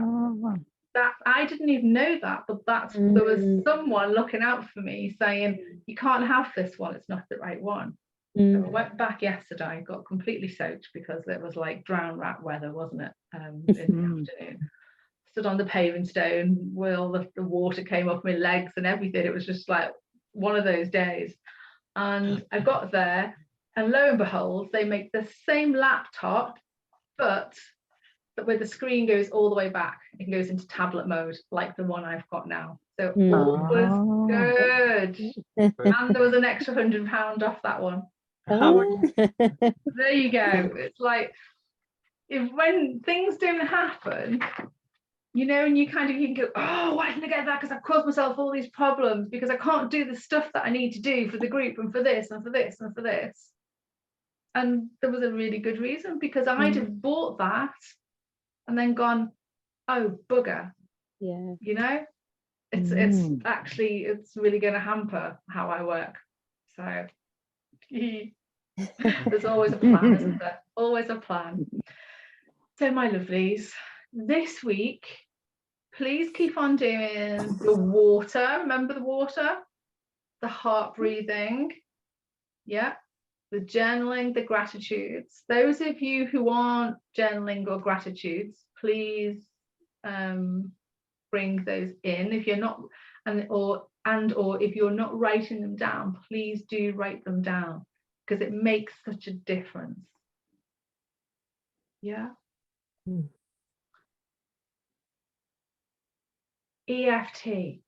that. I didn't even know that, but there was someone looking out for me saying, you can't have this one, it's not the right one. So I went back yesterday, got completely soaked because it was like drown rat weather, wasn't it? In the afternoon. Stood on the paving stone, the water came off my legs and everything. It was just like one of those days. And I got there, and lo and behold, they make the same laptop, but where the screen goes all the way back. It goes into tablet mode, like the one I've got now. So all was good. And there was an extra £100 off that one. There you go. It's like, when things don't happen, you know, and you can go, oh, why didn't I get that? Because I've caused myself all these problems because I can't do the stuff that I need to do for the group and for this and for this and for this. And there was a really good reason, because I'd have bought that and then gone, oh, bugger. Yeah. You know, it's actually, it's really going to hamper how I work. So there's always a plan, isn't there? Always a plan. So my lovelies, this week, please keep on doing the water. Remember the water, the heart breathing, yeah, the journaling, the gratitudes. Those of you who aren't journaling or gratitudes, please bring those in. If you're not, or if you're not writing them down, please do write them down, because it makes such a difference. Yeah. EFT,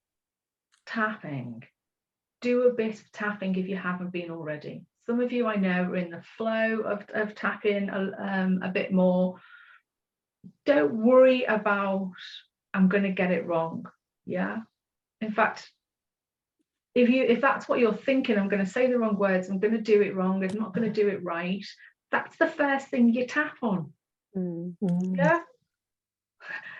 tapping. Do a bit of tapping if you haven't been already. Some of you I know are in the flow of tapping a bit more. Don't worry about, I'm going to get it wrong. Yeah. In fact, if that's what you're thinking, I'm going to say the wrong words, I'm going to do it wrong, I'm not going to do it right, that's the first thing you tap on. Yeah.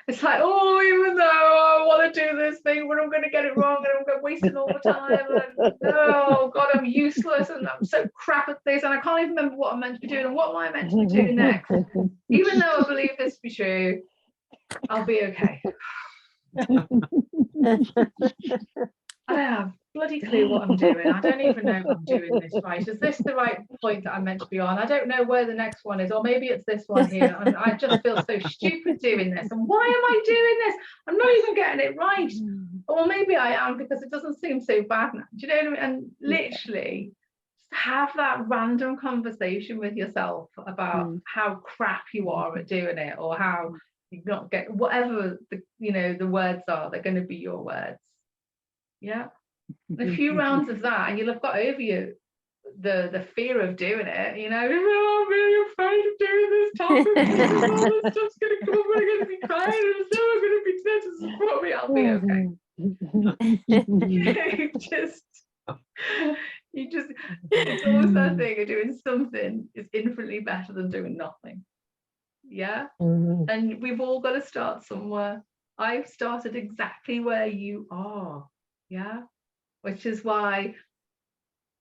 It's like, oh, even though I want to do this thing, but I'm going to get it wrong and I'm wasting all the time. And oh God, I'm useless and I'm so crap at this, and I can't even remember what I'm meant to be doing and what am I meant to be doing next. Even though I believe this to be true, I'll be okay. I don't have bloody clue what I'm doing. I don't even know if I'm doing this right. Is this the right point that I'm meant to be on? I don't know where the next one is, or maybe it's this one here. And I just feel so stupid doing this. And why am I doing this? I'm not even getting it right. Or maybe I am, because it doesn't seem so bad now. Do you know what I mean? And literally just have that random conversation with yourself about how crap you are at doing it, or how you not get whatever the words are. They're going to be your words. Yeah, a few rounds of that and you'll have got over the fear of doing it. You know, oh, I'm really afraid of doing this topic. All this stuff's going to come up and I'm going to be crying and so I'm going to be there to support me. I'll be okay. It's always that thing of doing something is infinitely better than doing nothing. Yeah, and we've all got to start somewhere. I've started exactly where you are. Yeah, which is why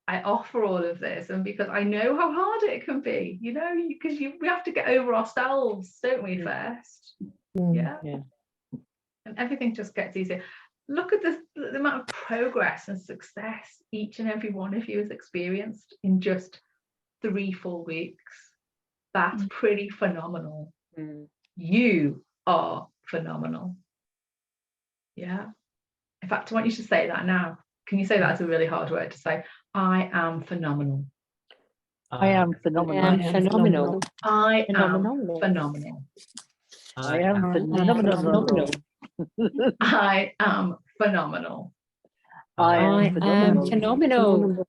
I offer all of this, and because I know how hard it can be, you know, because we have to get over ourselves, don't we, first? Yeah. And everything just gets easier. Look at the amount of progress and success each and every one of you has experienced in just 3-4 weeks. That's pretty phenomenal. You are phenomenal. Yeah. In fact, I want you to say that now. Can you say that? It's a really hard word to say. I am phenomenal. I am phenomenal. I am phenomenal. I am phenomenal. I am phenomenal. I am phenomenal. I am am phenomenal.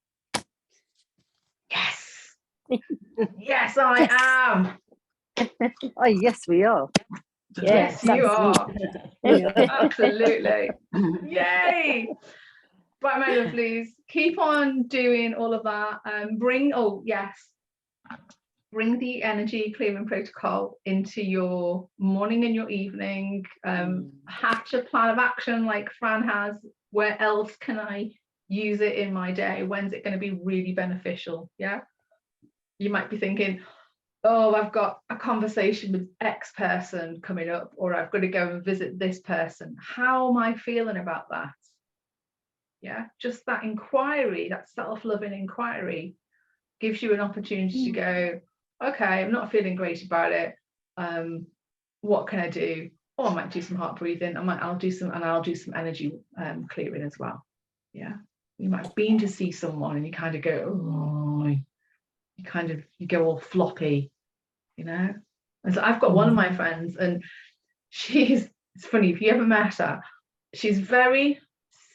Yes. Yes, I am. Oh, yes, we are. Yes, you are. Yeah. Absolutely. Yay. Right, my lovelies, keep on doing all of that. Bring the energy clearing protocol into your morning and your evening. Hatch a plan of action like Fran has. Where else can I use it in my day? When's it going to be really beneficial? Yeah. You might be thinking, oh, I've got a conversation with X person coming up, or I've got to go and visit this person. How am I feeling about that? Yeah, just that inquiry, that self-loving inquiry gives you an opportunity to go, okay, I'm not feeling great about it. What can I do? Or I might do some heart breathing. I'll do some energy clearing as well. Yeah, you might have been to see someone and you kind of go, oh, you go all floppy, you know. And so I've got one of my friends, and it's funny, if you ever met her, she's very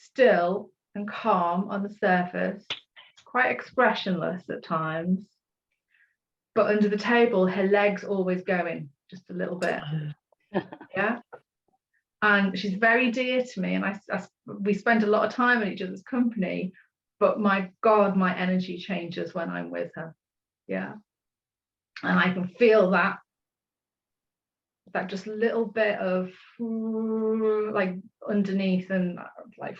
still and calm on the surface, quite expressionless at times, but under the table her legs always going just a little bit. Yeah. And she's very dear to me, and we spend a lot of time in each other's company, but my God, my energy changes when I'm with her. Yeah. And I can feel that just little bit of like underneath, and like,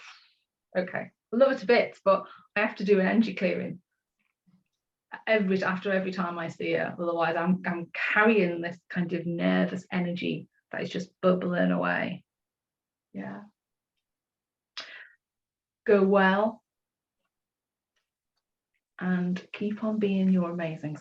okay, I love it to bits, but I have to do an energy clearing after every time I see her. Otherwise I'm carrying this kind of nervous energy that is just bubbling away. Yeah. Go well and keep on being your amazing